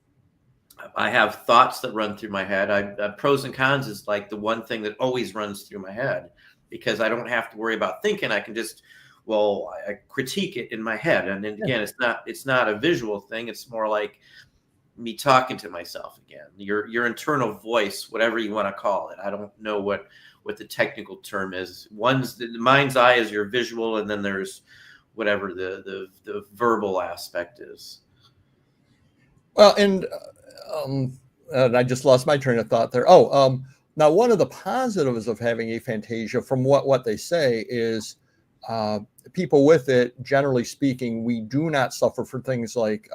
Speaker 2: I have thoughts that run through my head. Pros and cons is like the one thing that always runs through my head, because I don't have to worry about thinking. I can just, I critique it in my head. And then again, it's not a visual thing. It's more like me talking to myself again. Your internal voice, whatever you want to call it. I don't know what the technical term is. The mind's eye is your visual, and then there's whatever the verbal aspect is.
Speaker 1: Well, and I just lost my train of thought there. Now one of the positives of having aphantasia, from what they say, is people with it, generally speaking, we do not suffer from things like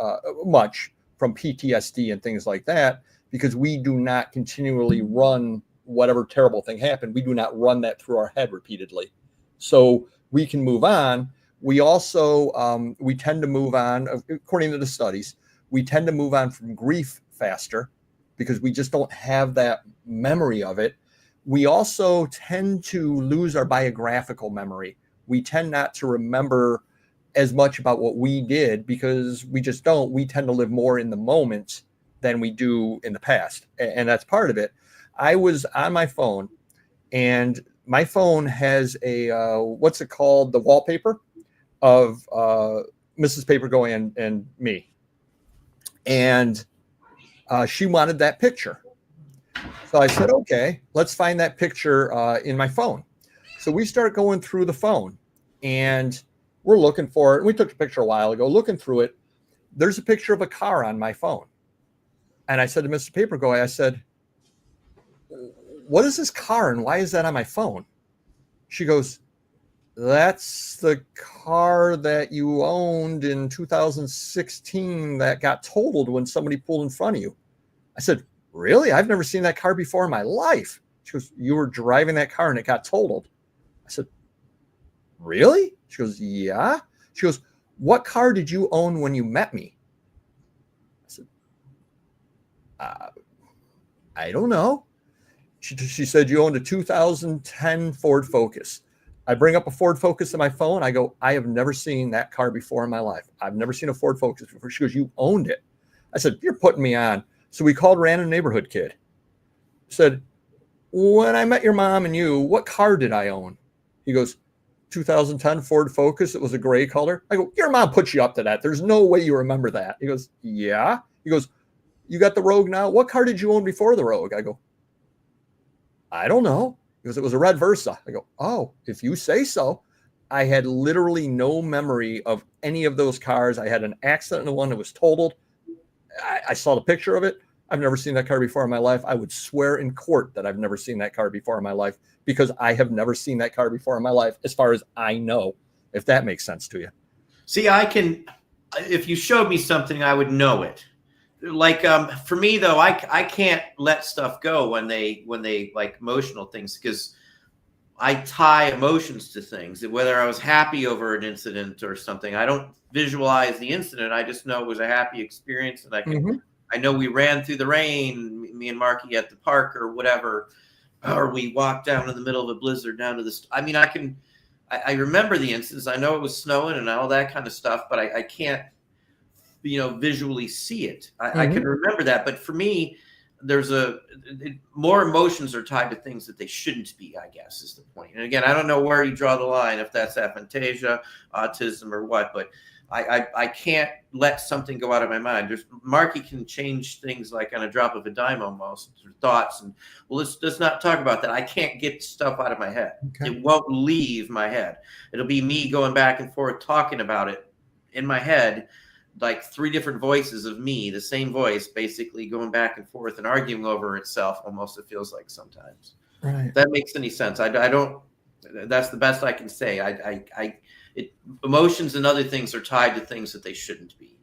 Speaker 1: much from PTSD and things like that, because we do not continually run whatever terrible thing happened. We do not run that through our head repeatedly. So we can move on. We also, we tend to move on, according to the studies, we tend to move on from grief faster because we just don't have that memory of it. We also tend to lose our biographical memory. We tend not to remember as much about what we did because we just don't. We tend to live more in the moment than we do in the past. And that's part of it. I was on my phone, and my phone has a, what's it called? The wallpaper of Mrs. Papergo and me. And she wanted that picture. So I said, okay, let's find that picture in my phone. So we start going through the phone, and we're looking for it. We took a picture a while ago, looking through it. There's a picture of a car on my phone. And I said to Mr. Papergo, I said, what is this car and why is that on my phone? She goes, that's the car that you owned in 2016 that got totaled when somebody pulled in front of you. I said, really? I've never seen that car before in my life. She goes, you were driving that car and it got totaled. I said, really? She goes, yeah. She goes, what car did you own when you met me? I said, uh, I don't know. She said, you owned a 2010 Ford Focus. I bring up a Ford Focus on my phone. I go, I have never seen that car before in my life. I've never seen a Ford Focus before. She goes, you owned it. I said, you're putting me on. So we called random neighborhood kid. Said, when I met your mom and you, what car did I own? He goes, 2010 Ford Focus. It was a gray color. I go, your mom put you up to that. There's no way you remember that. He goes, yeah. He goes, you got the Rogue now. What car did you own before the Rogue? I go, I don't know. Because it was a red Versa. I go, oh, if you say so. I had literally no memory of any of those cars. I had an accident in the one that was totaled. I saw the picture of it. I've never seen that car before in my life. I would swear in court that I've never seen that car before in my life because I have never seen that car before in my life, as far as I know, if that makes sense to you.
Speaker 2: See, if you showed me something, I would know it. Like, for me though, I can't let stuff go when they like emotional things, because I tie emotions to things. Whether I was happy over an incident or something, I don't visualize the incident. I just know it was a happy experience, and I know we ran through the rain, me and Marky at the park or whatever, or we walked down in the middle of a blizzard down to this. I mean, I remember the incidents. I know it was snowing and all that kind of stuff, but I can't, visually see it. I can remember that. But for me, more emotions are tied to things that they shouldn't be, I guess, is the point. And again, I don't know where you draw the line, if that's aphantasia, autism, or what, but I can't let something go out of my mind. Marky can change things like on a drop of a dime almost, or thoughts. And well, let's not talk about that. I can't get stuff out of my head. Okay. It won't leave my head. It'll be me going back and forth talking about it in my head, like 3 different voices of me, the same voice, basically going back and forth and arguing over itself. Almost, it feels like sometimes. Right. If that makes any sense. I don't. That's the best I can say. Emotions and other things are tied to things that they shouldn't be.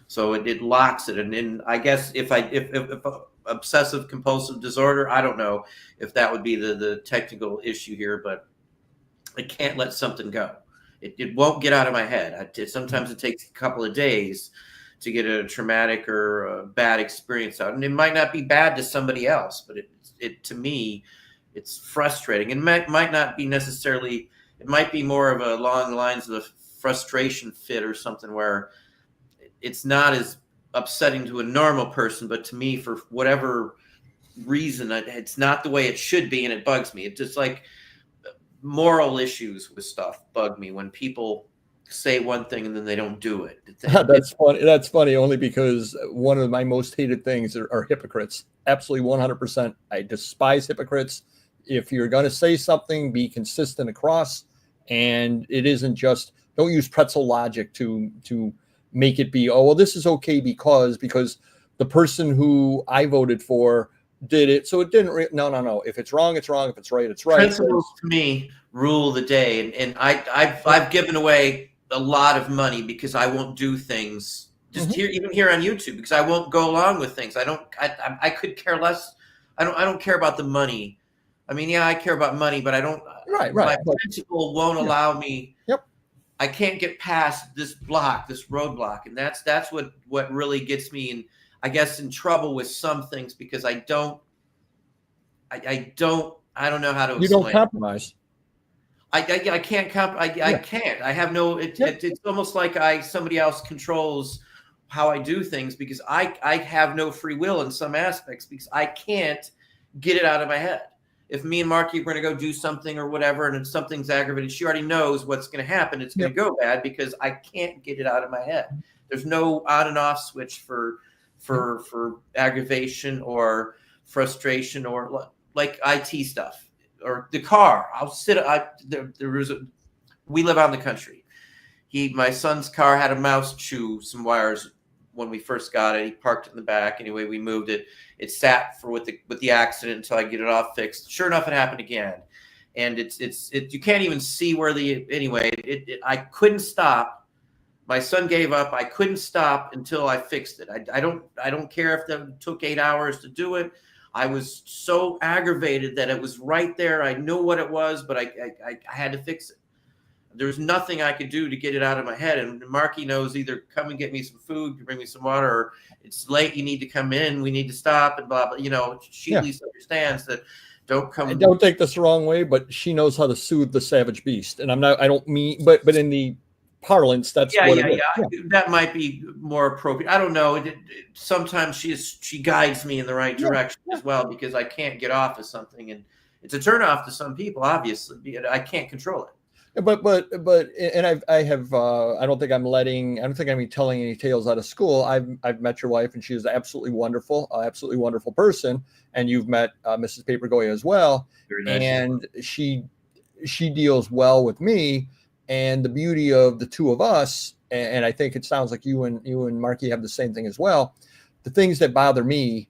Speaker 2: So it locks it. And then I guess if obsessive compulsive disorder, I don't know if that would be the technical issue here, but I can't let something go. It won't get out of my head. Sometimes it takes a couple of days to get a traumatic or a bad experience out. And it might not be bad to somebody else, but it to me, it's frustrating. And might not be necessarily, it might be more of along the lines of a frustration fit or something where it's not as upsetting to a normal person, but to me, for whatever reason, it's not the way it should be, and it bugs me. It's just like moral issues with stuff bug me when people say one thing and then they don't do it.
Speaker 1: That's funny. That's funny only because one of my most hated things are hypocrites. Absolutely 100%. I despise hypocrites. If you're going to say something, be consistent across, and it isn't just, don't use pretzel logic to make it be, oh, well, this is okay because the person who I voted for did it, so it didn't. No. If it's wrong, it's wrong. If it's right, it's right.
Speaker 2: Principles to me rule the day, and I've given away a lot of money because I won't do things just even here on YouTube, because I won't go along with things. I could care less. I don't care about the money. I mean, yeah, I care about money, but I don't. Right. My principle won't allow me. Yep. I can't get past this roadblock, and that's what really gets me in, I guess, in trouble with some things, because I don't know how to explain.
Speaker 1: You don't compromise.
Speaker 2: I can't I can't. I have no. It's almost like somebody else controls how I do things, because I have no free will in some aspects, because I can't get it out of my head. If me and Marky are going to go do something or whatever, and if something's aggravated, she already knows what's going to happen. It's going to go bad because I can't get it out of my head. There's no on and off switch for aggravation or frustration or like IT stuff or the car. We live out in the country. My son's car had a mouse chew some wires when we first got it. He parked it in the back. Anyway, we moved it. It sat with the accident until I get it all fixed. Sure enough, it happened again. And you can't even see where I couldn't stop. My son gave up. I couldn't stop until I fixed it. I don't care if it took 8 hours to do it. I was so aggravated that it was right there. I knew what it was, but I had to fix it. There's nothing I could do to get it out of my head. And Marky knows either come and get me some food, bring me some water, or it's late, you need to come in, we need to stop, and blah, blah. You know, she at least understands that. Don't come.
Speaker 1: Don't take this the wrong way, but she knows how to soothe the savage beast. And I don't mean, but in the parlance, that's what it is.
Speaker 2: Yeah. That might be more appropriate. I don't know. Sometimes she guides me in the right direction as well, because I can't get off of something, and it's a turnoff to some people, obviously. I can't control it.
Speaker 1: But and I don't think I'm telling any tales out of school. I've met your wife, and she is absolutely wonderful person. And you've met Mrs. Papergoy as well.
Speaker 2: Very nice.
Speaker 1: And she deals well with me. And the beauty of the two of us, and I think it sounds like you and Marky have the same thing as well. The things that bother me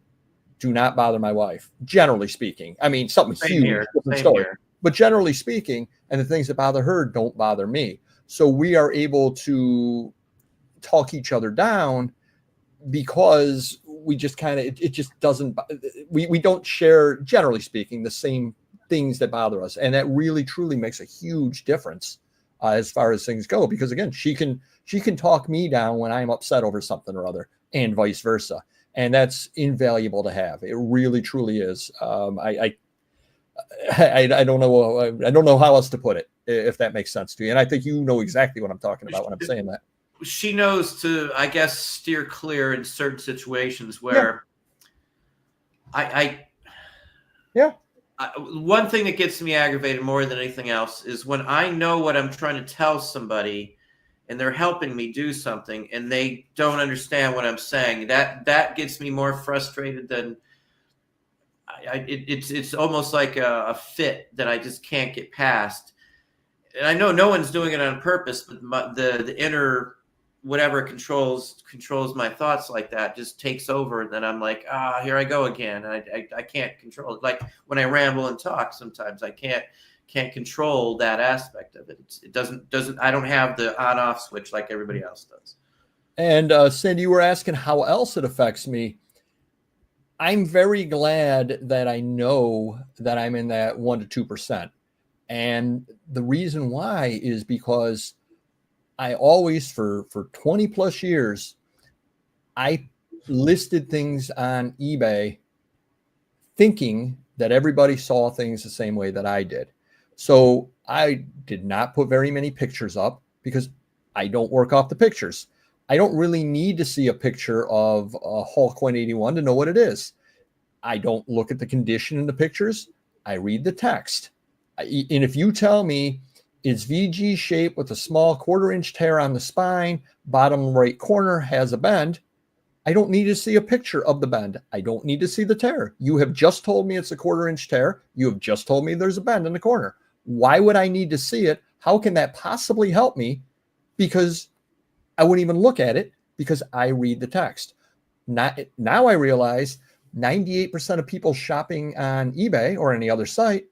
Speaker 1: do not bother my wife, generally speaking. I mean, something huge, different story. But generally speaking, and the things that bother her don't bother me. So we are able to talk each other down, because we just kind of, it just doesn't, we don't share, generally speaking, the same things that bother us. And that really, truly makes a huge difference as far as things go. Because again, she can talk me down when I'm upset over something or other, and vice versa. And that's invaluable to have. It really, truly is. I don't know how else to put it, if that makes sense to you. And I think you know exactly what I'm talking about when I'm saying that.
Speaker 2: She knows to, I guess, steer clear in certain situations where one thing that gets me aggravated more than anything else is when I know what I'm trying to tell somebody and they're helping me do something and they don't understand what I'm saying. That gets me more frustrated than it's almost like a fit that I just can't get past. And I know no one's doing it on purpose, but the inner whatever controls my thoughts like that just takes over. And then I'm like, here I go again. I can't control it. Like when I ramble and talk, sometimes I can't control that aspect of it. It doesn't, I don't have the on off switch like everybody else does.
Speaker 1: And Cindy, you were asking how else it affects me. I'm very glad that I know that I'm in that 1% to 2%. And the reason why is because I always, for 20 plus years, I listed things on eBay thinking that everybody saw things the same way that I did. So I did not put very many pictures up because I don't work off the pictures. I don't really need to see a picture of a Hulk 181 to know what it is. I don't look at the condition in the pictures. I read the text. And if you tell me it's VG shape with a small 1/4 inch tear on the spine, bottom right corner has a bend, I don't need to see a picture of the bend. I don't need to see the tear. You have just told me it's a 1/4 inch tear. You have just told me there's a bend in the corner. Why would I need to see it? How can that possibly help me? Because I wouldn't even look at it because I read the text. Now I realize 98% of people shopping on eBay or any other site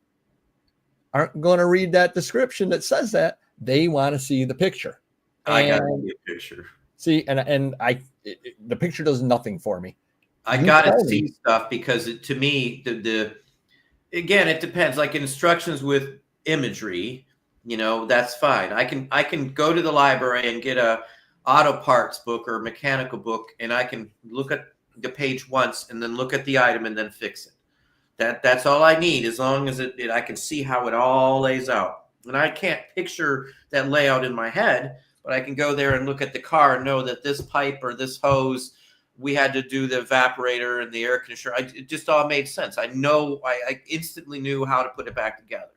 Speaker 1: aren't going to read that description that says that. They want to see the picture.
Speaker 2: I got to see a picture.
Speaker 1: See, and the picture does nothing for me.
Speaker 2: I got to see stuff because to me, again, it depends. Like instructions with imagery, that's fine. I can go to the library and get a auto parts book or a mechanical book, and I can look at the page once and then look at the item and then fix it. That's all I need, as long as I can see how it all lays out. And I can't picture that layout in my head, but I can go there and look at the car and know that this pipe or this hose, we had to do the evaporator and the air conditioner. It just all made sense. I know, I instantly knew how to put it back together,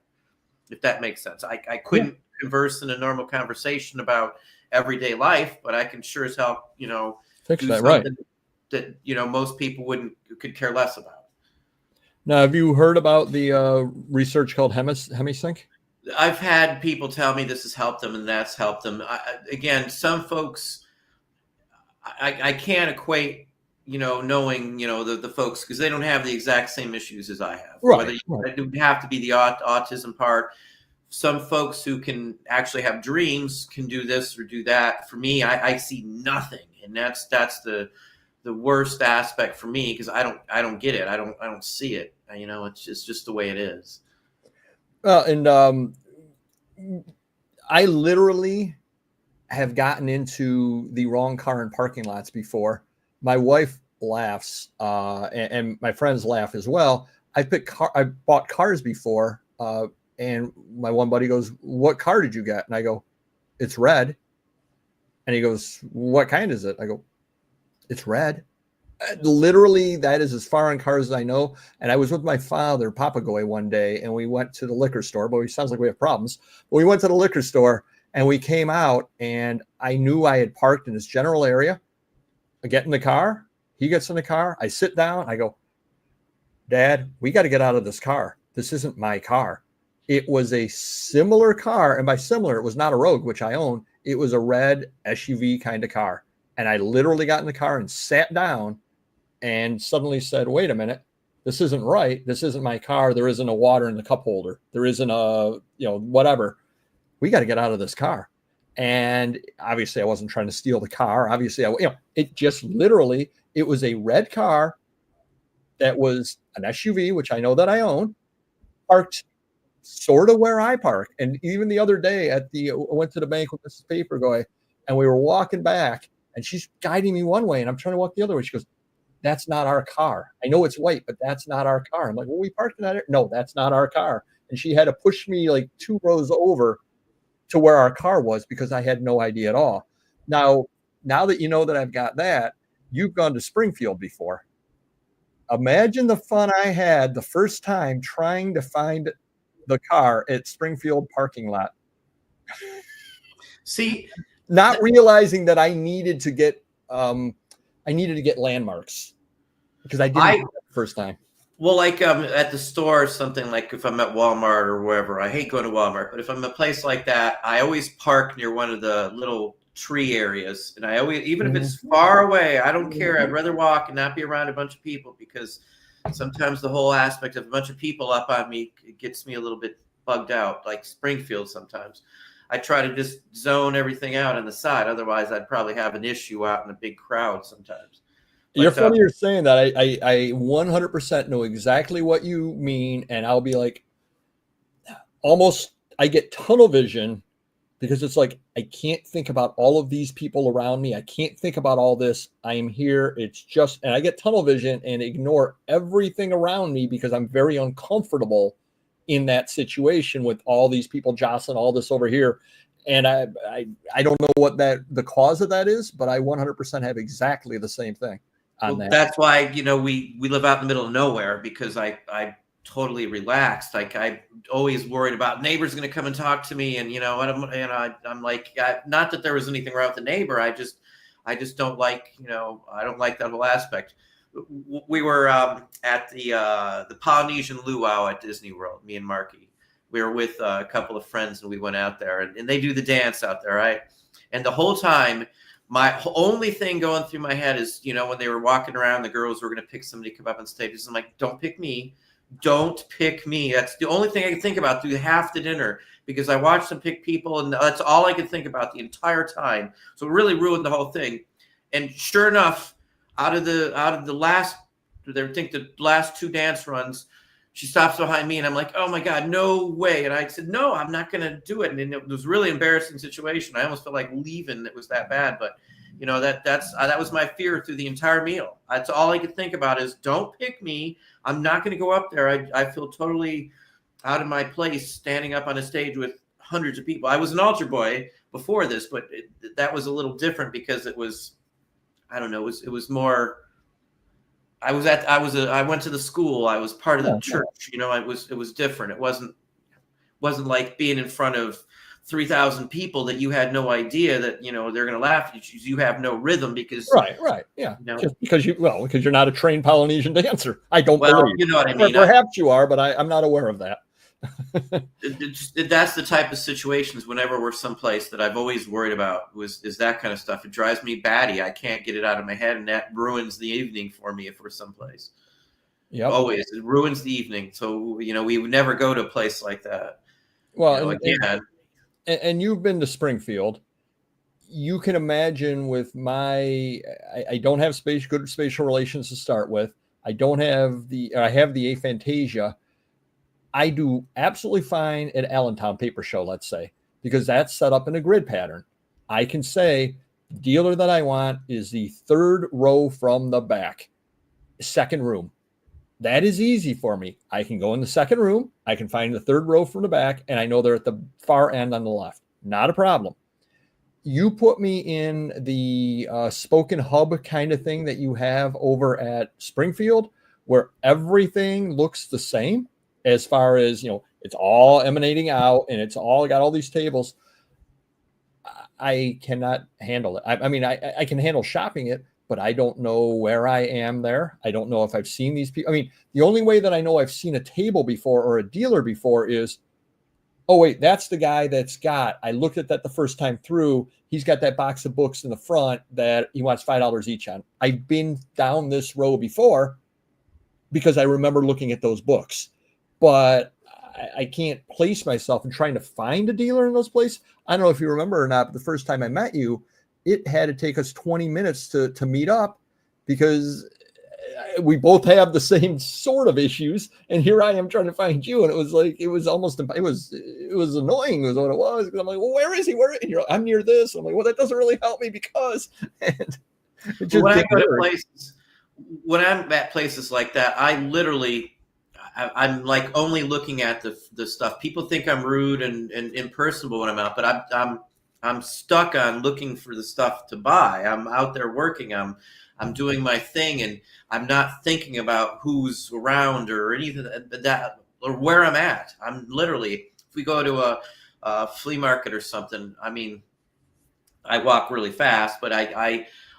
Speaker 2: if that makes sense. I couldn't converse in a normal conversation about everyday life, but I can sure as hell,
Speaker 1: fix that right.
Speaker 2: That most people could care less about.
Speaker 1: Now, have you heard about the research called Hemisync?
Speaker 2: I've had people tell me this has helped them and that's helped them. Again, some folks, I can't equate, knowing, the folks, because they don't have the exact same issues as I have.
Speaker 1: Right.
Speaker 2: Whether it would have to be the autism part. Some folks who can actually have dreams can do this or do that. For me, I see nothing, and that's the worst aspect for me, because I don't get it. I don't see it. It's just the way it is.
Speaker 1: And I literally have gotten into the wrong car in parking lots before. My wife laughs, and my friends laugh as well. I bought cars before, and my one buddy goes, "What car did you get?" And I go, "It's red." And he goes, "What kind is it?" I go, "It's red." Literally, that is as far in cars as I know. And I was with my father, Papa Goy, one day, and we went to the liquor store. But it sounds like we have problems. But we went to the liquor store, and we came out, and I knew I had parked in this general area. I get in the car. He gets in the car. I sit down. I go, "Dad, we got to get out of this car. This isn't my car." It was a similar car. And by similar, it was not a Rogue, which I own. It was a red SUV kind of car. And I literally got in the car and sat down and suddenly said, "Wait a minute, this isn't right. This isn't my car. There isn't a water in the cup holder. There isn't a, whatever. We got to get out of this car." And obviously I wasn't trying to steal the car. Obviously, it just literally, it was a red car that was an SUV, which I know that I own, parked sort of where I park. And even the other day I went to the bank with Mrs. Paper Guy, and we were walking back, and she's guiding me one way, and I'm trying to walk the other way. She goes, "That's not our car. I know it's white, but that's not our car." I'm like, "Well, we parked in that area." "No, that's not our car." And she had to push me like 2 rows over to where our car was because I had no idea at all. Now that you know that I've got that, you've gone to Springfield before. Imagine the fun I had the first time trying to find the car at Springfield parking lot.
Speaker 2: See,
Speaker 1: Not realizing that I needed to get landmarks because I didn't do that the first time.
Speaker 2: Well, like at the store or something, like if I'm at Walmart or wherever, I hate going to Walmart, but if I'm in a place like that, I always park near one of the little tree areas. And I always, even if it's far away, I don't care. I'd rather walk and not be around a bunch of people, because sometimes the whole aspect of a bunch of people up on me, it gets me a little bit bugged out, like Springfield sometimes. I try to just zone everything out on the side. Otherwise, I'd probably have an issue out in a big crowd sometimes.
Speaker 1: You're funny you're saying that. I 100% know exactly what you mean. And I'll be like, almost, I get tunnel vision because it's like, I can't think about all of these people around me. I can't think about all this. I am here. It's just, and I get tunnel vision and ignore everything around me because I'm very uncomfortable in that situation with all these people jostling all this over here. And I don't know what the cause of that is, but I 100% have exactly the same thing.
Speaker 2: Well, that's why, we live out in the middle of nowhere, because I totally relaxed. Like, I always worried about neighbors going to come and talk to me. And, I'm like, not that there was anything wrong with the neighbor. I just don't like, I don't like that whole aspect. We were at the Polynesian luau at Disney World, me and Marky. We were with a couple of friends, and we went out there, and they do the dance out there, right? And the whole time, my only thing going through my head is, when they were walking around, the girls were going to pick somebody to come up on stage. I'm like, don't pick me. Don't pick me. That's the only thing I can think about through half the dinner, because I watched them pick people, and that's all I could think about the entire time. So it really ruined the whole thing. And sure enough, out of the last 2 dance runs, she stops behind me, and I'm like, "Oh my God, no way." And I said, "No, I'm not going to do it." And it was a really embarrassing situation. I almost felt like leaving. It was that bad. But that was my fear through the entire meal. That's all I could think about is, don't pick me. I'm not going to go up there. I feel totally out of my place standing up on a stage with hundreds of people. I was an altar boy before this, but that was a little different because it was, I don't know, it was more. I went to the school. I was part of the church. It was different. It wasn't like being in front of 3,000 people that you had no idea that, they're going to laugh at you. You have no rhythm because
Speaker 1: right. Yeah. Because you're not a trained Polynesian dancer. I don't believe.
Speaker 2: You know what I mean?
Speaker 1: Perhaps you are, but I'm not aware of that.
Speaker 2: That's the type of situations whenever we're someplace that I've always worried about is that kind of stuff. It drives me batty. I can't get it out of my head, and that ruins the evening for me if we're someplace.
Speaker 1: Yeah,
Speaker 2: always it ruins the evening. So we would never go to a place like that.
Speaker 1: Well, and you've been to Springfield. You can imagine with I don't have good spatial relations to start with. I have the aphantasia. I do absolutely fine at Allentown Paper Show, let's say, because that's set up in a grid pattern. I can say the dealer that I want is the third row from the back, second room. That is easy for me. I can go in the second room. I can find the third row from the back, and I know they're at the far end on the left. Not a problem. You put me in the spoken hub kind of thing that you have over at Springfield, where everything looks the same as far as, it's all emanating out and it's all got all these tables. I cannot handle it. I mean, I can handle shopping it, but I don't know where I am there. I don't know if I've seen these people. I mean, the only way that I know I've seen a table before or a dealer before is, oh, wait, that's the guy I looked at that the first time through. He's got that box of books in the front that he wants $5 each on. I've been down this row before because I remember looking at those books, but I can't place myself and trying to find a dealer in those places. I don't know if you remember or not, but the first time I met you, it had to take us 20 minutes to meet up because we both have the same sort of issues. And here I am trying to find you. And it was like, it was annoying was what it was. I'm like, well, where is he? I'm near this. I'm like, well, that doesn't really help me because, and
Speaker 2: when I go to places, when I'm at places like that, I'm like only looking at the stuff. People think I'm rude and impersonable when I'm out, but I'm stuck on looking for the stuff to buy. I'm out there working. I'm doing my thing, and I'm not thinking about who's around or anything that or where I'm at. I'm literally, if we go to a flea market or something, I mean, I walk really fast, but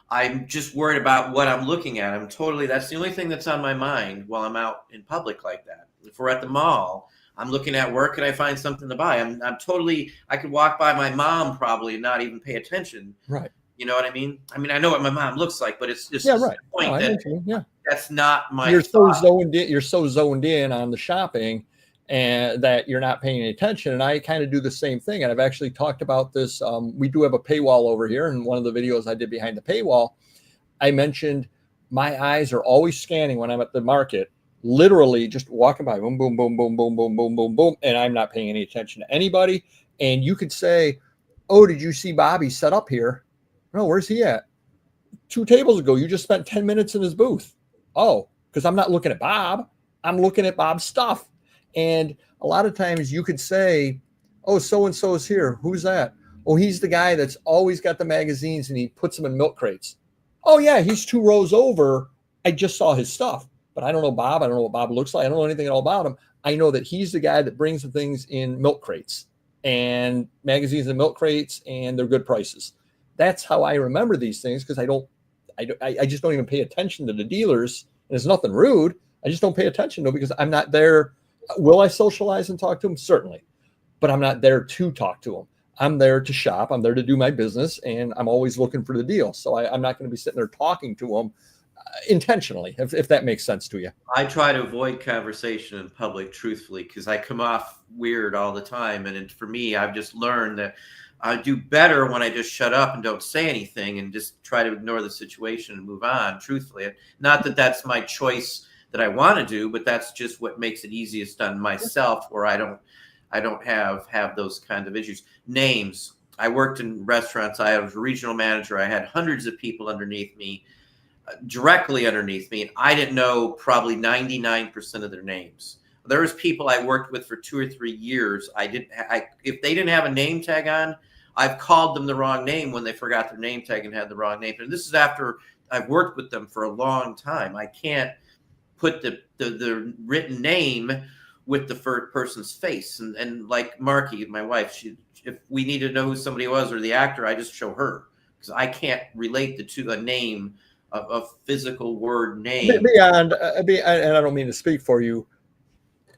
Speaker 2: I'm just worried about what I'm looking at. That's the only thing that's on my mind while I'm out in public like that. If we're at the mall, I'm looking at where can I find something to buy. I could walk by my mom probably and not even pay attention.
Speaker 1: Right.
Speaker 2: You know what I mean? I mean, I know what my mom looks like, but it's just
Speaker 1: right.
Speaker 2: the point that's not my
Speaker 1: You're so zoned in on the shopping and that you're not paying any attention. And I kind of do the same thing. And I've actually talked about this. We do have a paywall over here. And one of the videos I did behind the paywall, I mentioned my eyes are always scanning when I'm at the market, literally just walking by, boom, boom, boom, boom, boom, boom, boom, boom, boom. And I'm not paying any attention to anybody. And you could say, oh, did you see Bobby set up here? No, where's he at? 2 tables ago, you just spent 10 minutes in his booth. Oh, because I'm not looking at Bob. I'm looking at Bob's stuff. And a lot of times you could say, oh, so-and-so is here. Who's that? Oh, he's the guy that's always got the magazines and he puts them in milk crates. Oh, yeah, he's 2 rows over. I just saw his stuff, but I don't know Bob. I don't know what Bob looks like. I don't know anything at all about him. I know that he's the guy that brings the things in milk crates and magazines in milk crates, and they're good prices. That's how I remember these things because I just don't even pay attention to the dealers. And there's nothing rude. I just don't pay attention to them because I'm not there. Will I socialize and talk to them? Certainly. But I'm not there to talk to them. I'm there to shop. I'm there to do my business, and I'm always looking for the deal. So I'm not going to be sitting there talking to them intentionally, if that makes sense to you.
Speaker 2: I try to avoid conversation in public, truthfully, because I come off weird all the time. And for me, I've just learned that I do better when I just shut up and don't say anything and just try to ignore the situation and move on, truthfully. Not that that's my choice that I want to do, but that's just what makes it easiest on myself, where I don't have those kinds of issues. Names. I worked in restaurants. I was a regional manager. I had hundreds of people underneath me, directly underneath me, and I didn't know probably 99% of their names. There was people I worked with for 2 or 3 years. If they didn't have a name tag on, I've called them the wrong name when they forgot their name tag and had the wrong name. And this is after I've worked with them for a long time. I can't put the written name with the first person's face. And like Marky, my wife, if we need to know who somebody was or the actor, I just show her because I can't relate a name, a physical word name.
Speaker 1: And I don't mean to speak for you.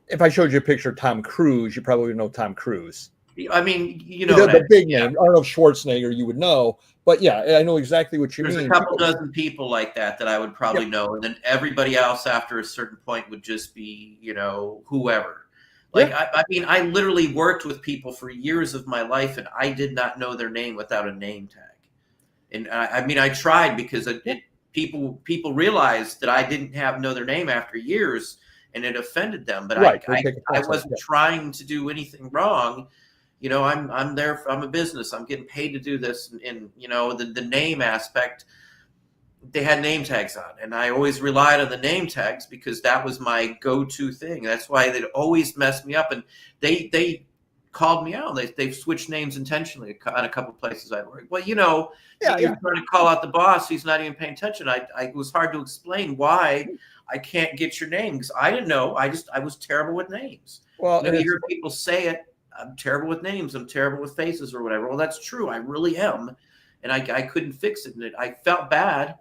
Speaker 1: If I showed you a picture of Tom Cruise, you probably would know Tom Cruise.
Speaker 2: I mean, you know,
Speaker 1: the big name, Arnold Schwarzenegger, you would know. But yeah, I know exactly what you mean.
Speaker 2: There's a couple dozen people like that I would probably know. And then everybody else after a certain point would just be, whoever. Like, I mean, I literally worked with people for years of my life, and I did not know their name without a name tag. And I mean, I tried because people realized that I didn't know their name after years, and it offended them. But I wasn't trying to do anything wrong. I'm there. I'm a business. I'm getting paid to do this. And the name aspect, they had name tags on, and I always relied on the name tags because that was my go-to thing. That's why they'd always mess me up. And they called me out. They've switched names intentionally on a couple of places I worked. Well,
Speaker 1: Yeah,
Speaker 2: you're
Speaker 1: yeah.
Speaker 2: trying to call out the boss. He's not even paying attention. It was hard to explain why I can't get your name because I didn't know. I was terrible with names.
Speaker 1: Well, and
Speaker 2: You
Speaker 1: it's
Speaker 2: hear people say it. I'm terrible with names. I'm terrible with faces or whatever. Well, that's true. I really am. And I couldn't fix it. And I felt bad,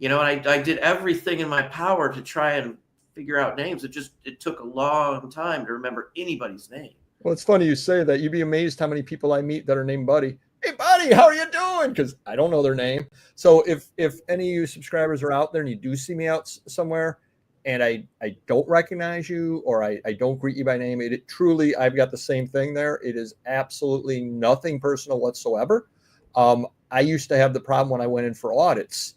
Speaker 2: and I did everything in my power to try and figure out names. It took a long time to remember anybody's name.
Speaker 1: Well, it's funny you say that. You'd be amazed how many people I meet that are named Buddy. Hey, Buddy, how are you doing? Because I don't know their name. So if any of you subscribers are out there and you do see me out somewhere and I don't recognize you or I don't greet you by name, it truly, I've got the same thing there. It is absolutely nothing personal whatsoever. I used to have the problem when I went in for audits.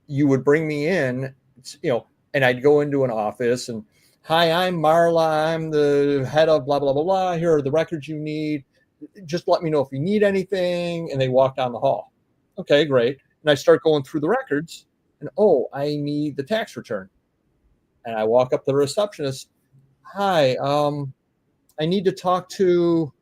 Speaker 1: You would bring me in, and I'd go into an office and, hi, I'm Marla. I'm the head of blah, blah, blah, blah. Here are the records you need. Just let me know if you need anything. And they walk down the hall. Okay, great. And I start going through the records and, I need the tax return. And I walk up to the receptionist. Hi, I need to talk to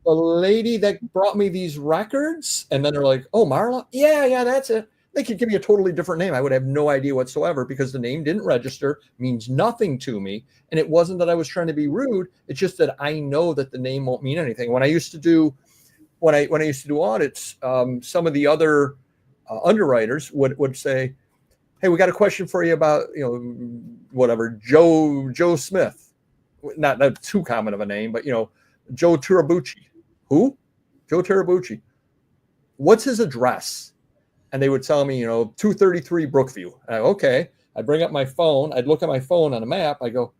Speaker 1: the lady that brought me these records. And then they're like, oh, Marla? Yeah, that's it. They could give me a totally different name. I would have no idea whatsoever because the name didn't register, means nothing to me. And it wasn't that I was trying to be rude. It's just that I know that the name won't mean anything. When I used to do audits, some of the other underwriters would say, hey, we got a question for you about, whatever, Joe Smith. Not too common of a name, but, Joe Terabucci. Who? Joe Terabucci. What's his address? And they would tell me, 233 Brookview. Okay. I'd bring up my phone. I'd look at my phone on a map. I go,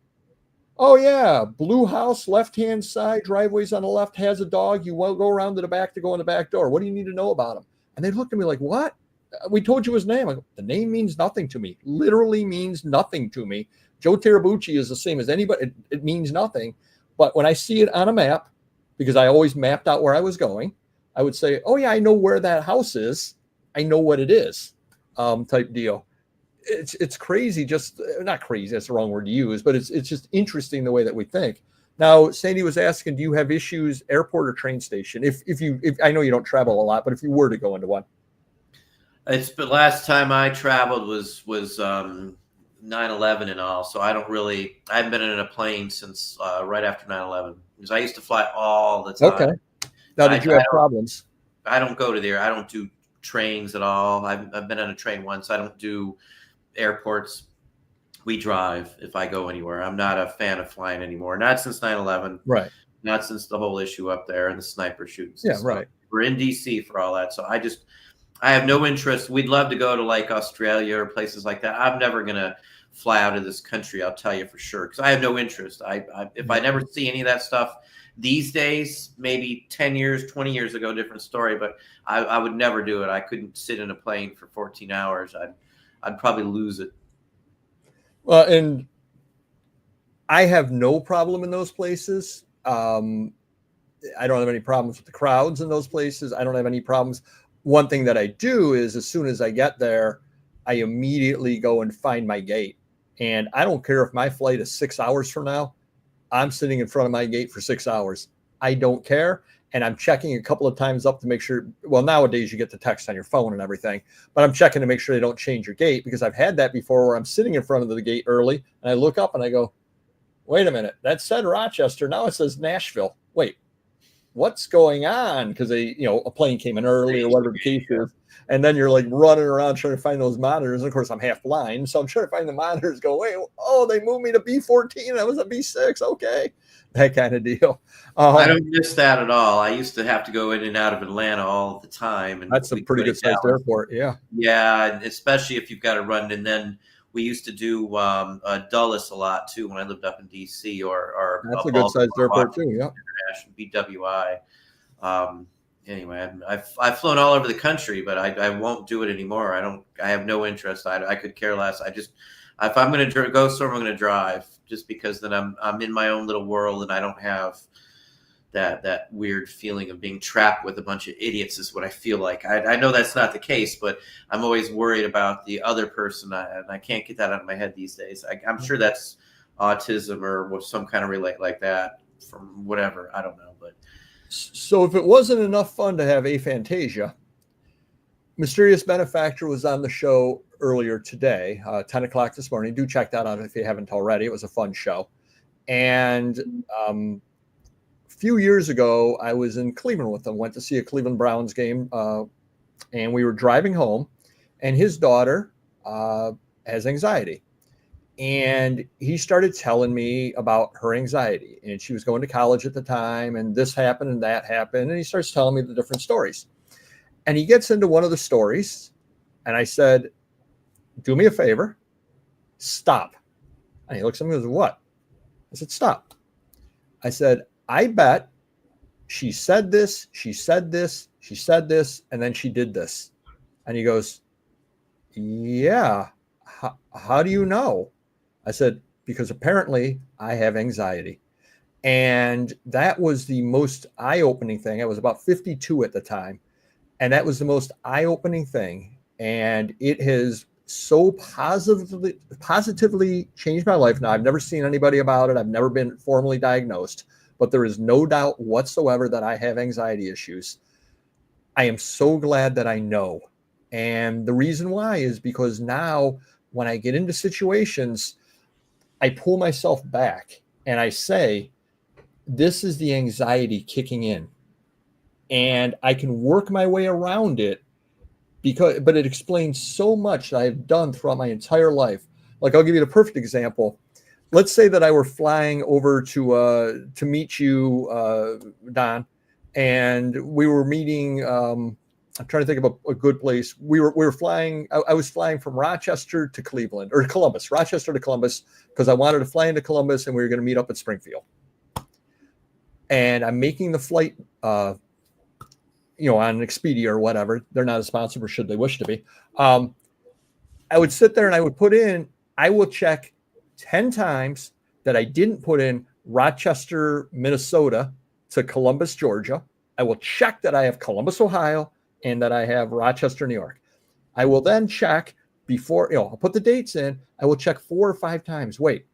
Speaker 1: oh, yeah, blue house, left-hand side, driveway's on the left, has a dog. You will go around to the back to go in the back door. What do you need to know about him? And they looked at me like, what? We told you his name. I go, the name means nothing to me. Literally means nothing to me. Joe Terabucci is the same as anybody. It means nothing. But when I see it on a map, because I always mapped out where I was going, I would say, oh, yeah, I know where that house is. I know what it is, type deal. It's crazy, just not crazy, that's the wrong word to use, but it's just interesting the way that we think. Now, Sandy was asking, do you have issues airport or train station? If I know you don't travel a lot, but if you were to go into one.
Speaker 2: It's the last time I traveled was 9/11 and all, so I haven't been in a plane since right after 9/11 because I used to fly all the time.
Speaker 1: Okay. Now, did you have problems?
Speaker 2: I don't go to there. I don't do trains at all. I've been on a train once. I don't do airports. We drive if I go anywhere. I'm not a fan of flying anymore. Not since 9/11.
Speaker 1: Right.
Speaker 2: Not since the whole issue up there and the sniper shootings.
Speaker 1: Yeah, right.
Speaker 2: We're in DC for all that. So I have no interest. We'd love to go to like Australia or places like that. I'm never going to fly out of this country. I'll tell you for sure. Cause I have no interest. If I never see any of that stuff these days, maybe 10 years, 20 years ago, different story, but I would never do it. I couldn't sit in a plane for 14 hours. I'd probably lose it.
Speaker 1: Well, and I have no problem in those places. I don't have any problems with the crowds in those places. I don't have any problems. One thing that I do is as soon as I get there, I immediately go and find my gate. And I don't care if my flight is 6 hours from now, I'm sitting in front of my gate for 6 hours. I don't care. And I'm checking a couple of times up to make sure, well, nowadays you get the text on your phone and everything, but I'm checking to make sure they don't change your gate because I've had that before where I'm sitting in front of the gate early and I look up and I go, wait a minute, that said Rochester. Now it says Nashville. Wait, what's going on? Because a plane came in early or whatever the case is. And then you're like running around trying to find those monitors. And of course, I'm half blind. So I'm trying to find the monitors, go, wait, they moved me to B14. I was at B6. Okay. That kind of deal.
Speaker 2: I don't miss that at all. I used to have to go in and out of Atlanta all the time. And
Speaker 1: that's a pretty good sized airport. Yeah.
Speaker 2: Yeah. Especially if you've got to run. And then we used to do Dulles a lot too when I lived up in DC or
Speaker 1: that's a good sized airport too. Yeah.
Speaker 2: BWI. Anyway, I've flown all over the country, but I won't do it anymore. I have no interest. I could care less. If I'm going to go somewhere, I'm going to drive just because then I'm in my own little world and I don't have that weird feeling of being trapped with a bunch of idiots is what I feel like. I know that's not the case, but I'm always worried about the other person, and I can't get that out of my head these days. I'm sure that's autism or some kind of relate like that from whatever. I don't know, but
Speaker 1: So if it wasn't enough fun to have aphantasia, Mysterious Benefactor was on the show earlier today, 10 o'clock this morning. Do check that out if you haven't already. It was a fun show. And a few years ago, I was in Cleveland with him, went to see a Cleveland Browns game, and we were driving home, and his daughter has anxiety. And he started telling me about her anxiety, and she was going to college at the time, and this happened and that happened. And he starts telling me the different stories. And he gets into one of the stories, and I said, do me a favor, stop. And he looks at me and goes, what? I said, stop. I said, I bet she said this, she said this, she said this, and then she did this. And he goes, yeah, how do you know? I said, because apparently I have anxiety. And that was the most eye-opening thing. I was about 52 at the time. And that was the most eye-opening thing. And it has so positively changed my life. Now, I've never seen anybody about it. I've never been formally diagnosed, but there is no doubt whatsoever that I have anxiety issues. I am so glad that I know. And the reason why is because now when I get into situations, I pull myself back and I say, this is the anxiety kicking in. And I can work my way around it but it explains so much that I've done throughout my entire life. Like, I'll give you the perfect example. Let's say that I were flying over to meet you, Don, and we were meeting. I'm trying to think of a good place. We were flying. I was flying from Rochester to Cleveland, or Columbus, Rochester to Columbus, because I wanted to fly into Columbus, and we were going to meet up at Springfield. And I'm making the flight, on Expedia or whatever. They're not a sponsor, or should they wish to be. I would sit there and I would put in, I will check 10 times that I didn't put in Rochester, Minnesota to Columbus, Georgia. I will check that I have Columbus, Ohio, and that I have Rochester, New York. I will then check before, I'll put the dates in. I will check 4 or 5 times. Wait,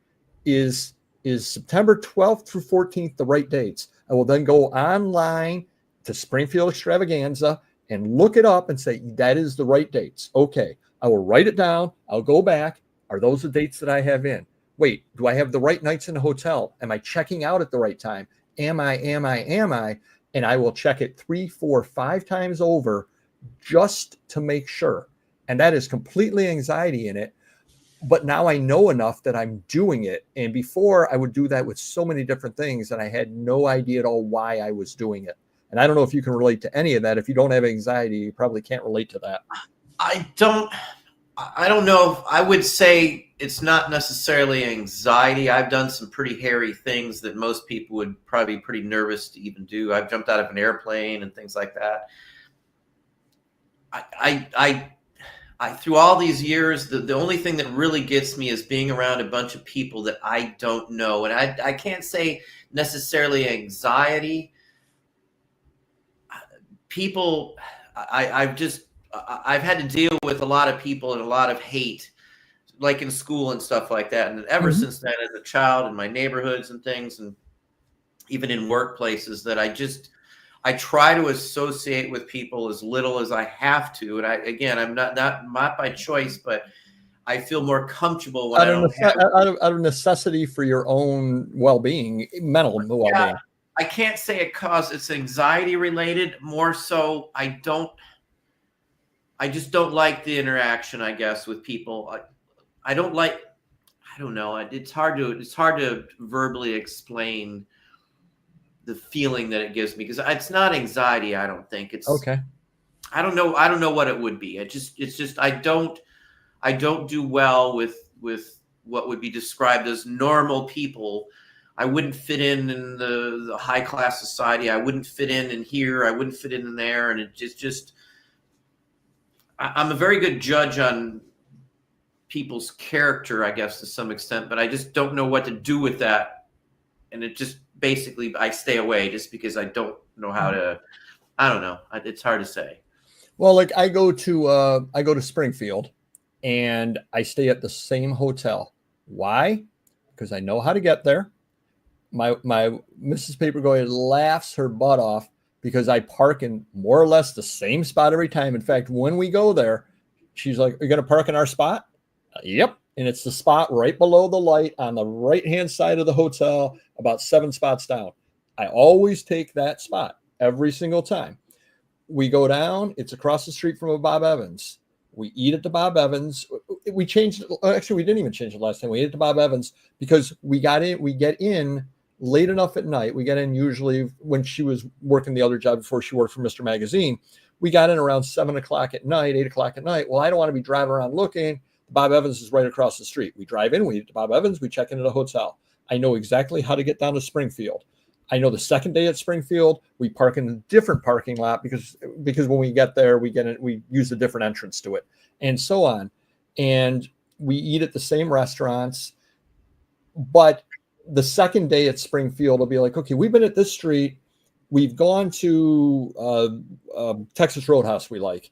Speaker 1: is September 12th through 14th the right dates? I will then go online to Springfield Extravaganza and look it up and say, that is the right dates. Okay. I will write it down. I'll go back. Are those the dates that I have in? Wait, do I have the right nights in the hotel? Am I checking out at the right time? Am I? And I will check it 3, 4, 5 times over just to make sure. And that is completely anxiety in it. But now I know enough that I'm doing it. And before I would do that with so many different things that I had no idea at all why I was doing it. And I don't know if you can relate to any of that. If you don't have anxiety, you probably can't relate to that.
Speaker 2: I don't know. I would say it's not necessarily anxiety. I've done some pretty hairy things that most people would probably be pretty nervous to even do. I've jumped out of an airplane and things like that. I through all these years, the only thing that really gets me is being around a bunch of people that I don't know. And I can't say necessarily anxiety. People, I've had to deal with a lot of people and a lot of hate, like in school and stuff like that. And ever since then, as a child in my neighborhoods and things, and even in workplaces, that I try to associate with people as little as I have to. And I'm not by choice, but I feel more comfortable when
Speaker 1: out of necessity for your own well-being, mental well-being. Yeah.
Speaker 2: I can't say it's anxiety related. More so, I just don't like the interaction, I guess, with people. I don't know. It's hard to verbally explain the feeling that it gives me, because it's not anxiety. I don't think it's
Speaker 1: okay.
Speaker 2: I don't know what it would be. It's just I don't do well with what would be described as normal people. I wouldn't fit in the high class society. I wouldn't fit in here. I wouldn't fit in there. And it just I'm a very good judge on people's character, I guess, to some extent, but I just don't know what to do with that and it just basically I stay away just because I don't know how to. I don't know. It's hard to say.
Speaker 1: Well, like I go to Springfield, and I stay at the same hotel. Why? Because I know how to get there. My Mrs. Papergoy laughs her butt off because I park in more or less the same spot every time. In fact, when we go there, she's like, "Are you going to park in our spot?" Yep. And it's the spot right below the light on the right-hand side of the hotel, about 7 spots down. I always take that spot every single time. We go down, it's across the street from a Bob Evans. We eat at the Bob Evans. We changed, actually, we didn't even change it last time. We ate at the Bob Evans because we get in late enough at night. We get in usually when she was working the other job before she worked for Mr. Magazine. We got in around 7 o'clock at night, 8 o'clock at night. Well, I don't want to be driving around looking. Bob Evans is right across the street. We drive in, we eat at Bob Evans, we check into the hotel. I know exactly how to get down to Springfield. I know the second day at Springfield, we park in a different parking lot because when we get there, we use a different entrance to it, and so on. And we eat at the same restaurants. But the second day at Springfield, will be like, okay, we've been at this street. We've gone to Texas Roadhouse we like.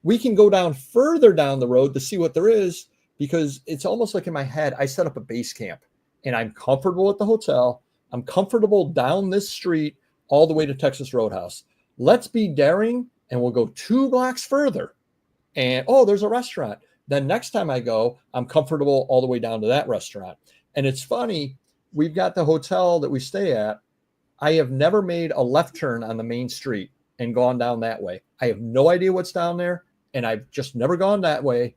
Speaker 1: We can go down further down the road to see what there is, because it's almost like in my head, I set up a base camp and I'm comfortable at the hotel. I'm comfortable down this street all the way to Texas Roadhouse. Let's be daring, and we'll go 2 blocks further. And, oh, there's a restaurant. Then next time I go, I'm comfortable all the way down to that restaurant. And it's funny, we've got the hotel that we stay at. I have never made a left turn on the main street and gone down that way. I have no idea what's down there. And I've just never gone that way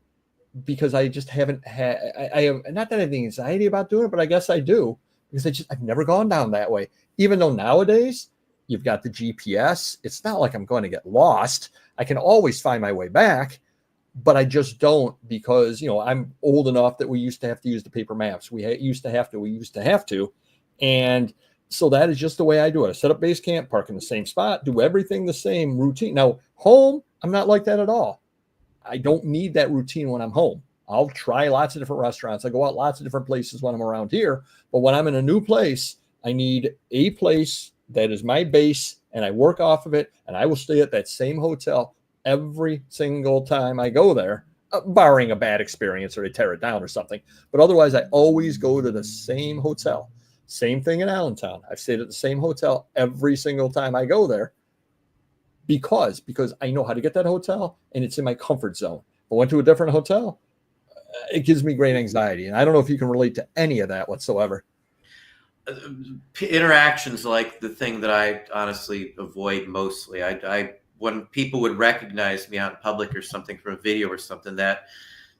Speaker 1: because I just haven't had, I have, not that I have anxiety about doing it, but I guess I do, because I've never gone down that way. Even though nowadays you've got the GPS, it's not like I'm going to get lost. I can always find my way back, but I just don't, because, I'm old enough that we used to have to use the paper maps. We used to have to. And so that is just the way I do it. I set up base camp, park in the same spot, do everything the same routine. Now, home, I'm not like that at all. I don't need that routine when I'm home. I'll try lots of different restaurants. I go out lots of different places when I'm around here. But when I'm in a new place, I need a place that is my base, and I work off of it, and I will stay at that same hotel every single time I go there, barring a bad experience or they tear it down or something. But otherwise, I always go to the same hotel. Same thing in Allentown. I've stayed at the same hotel every single time I go there because I know how to get that hotel, and it's in my comfort zone. If I went to a different hotel, it gives me great anxiety. And I don't know if you can relate to any of that whatsoever.
Speaker 2: Interactions like the thing that I honestly avoid mostly. I when people would recognize me out in public or something from a video or something, that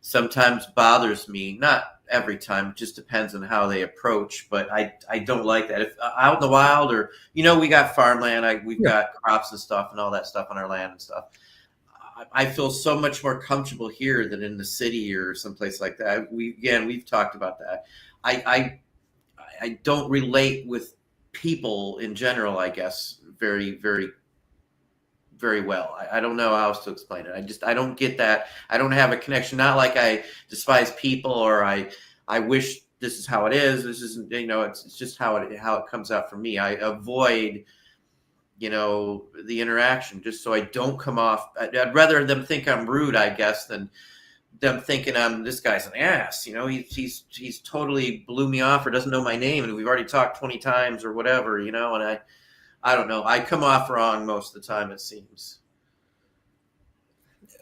Speaker 2: sometimes bothers me. Not every time, it just depends on how they approach, but I don't like that. If out in the wild, or we got farmland, we've got crops and stuff and all that stuff on our land and stuff. I feel so much more comfortable here than in the city or someplace like that. We've talked about that. I don't relate with people in general, I guess, very, very, very well. I don't know how else to explain it. I don't get that. I don't have a connection. Not like I despise people or I wish this is how it is. This isn't, it's just how it comes out for me. I avoid, the interaction just so I don't come off. I'd rather them think I'm rude, I guess, than them thinking this guy's an ass. He's totally blew me off or doesn't know my name, and we've already talked 20 times or whatever, and I don't know. I come off wrong most of the time, it seems.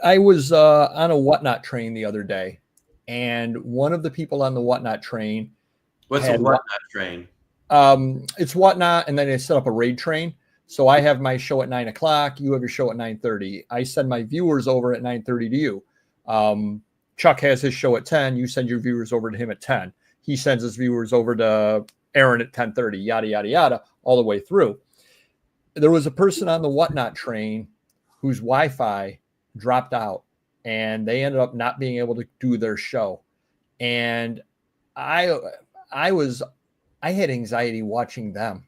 Speaker 1: I was on a Whatnot train the other day, and one of the people on the Whatnot train.
Speaker 2: What's a Whatnot train?
Speaker 1: It's Whatnot, and then they set up a raid train. So I have my show at 9 o'clock. You have your show at 9:30. I send my viewers over at 9:30 to you. Chuck has his show at 10. You send your viewers over to him at 10. He sends his viewers over to Aaron at 10:30, yada, yada, yada, all the way through. There was a person on the Whatnot train whose Wi-Fi dropped out, and they ended up not being able to do their show. And I had anxiety watching them,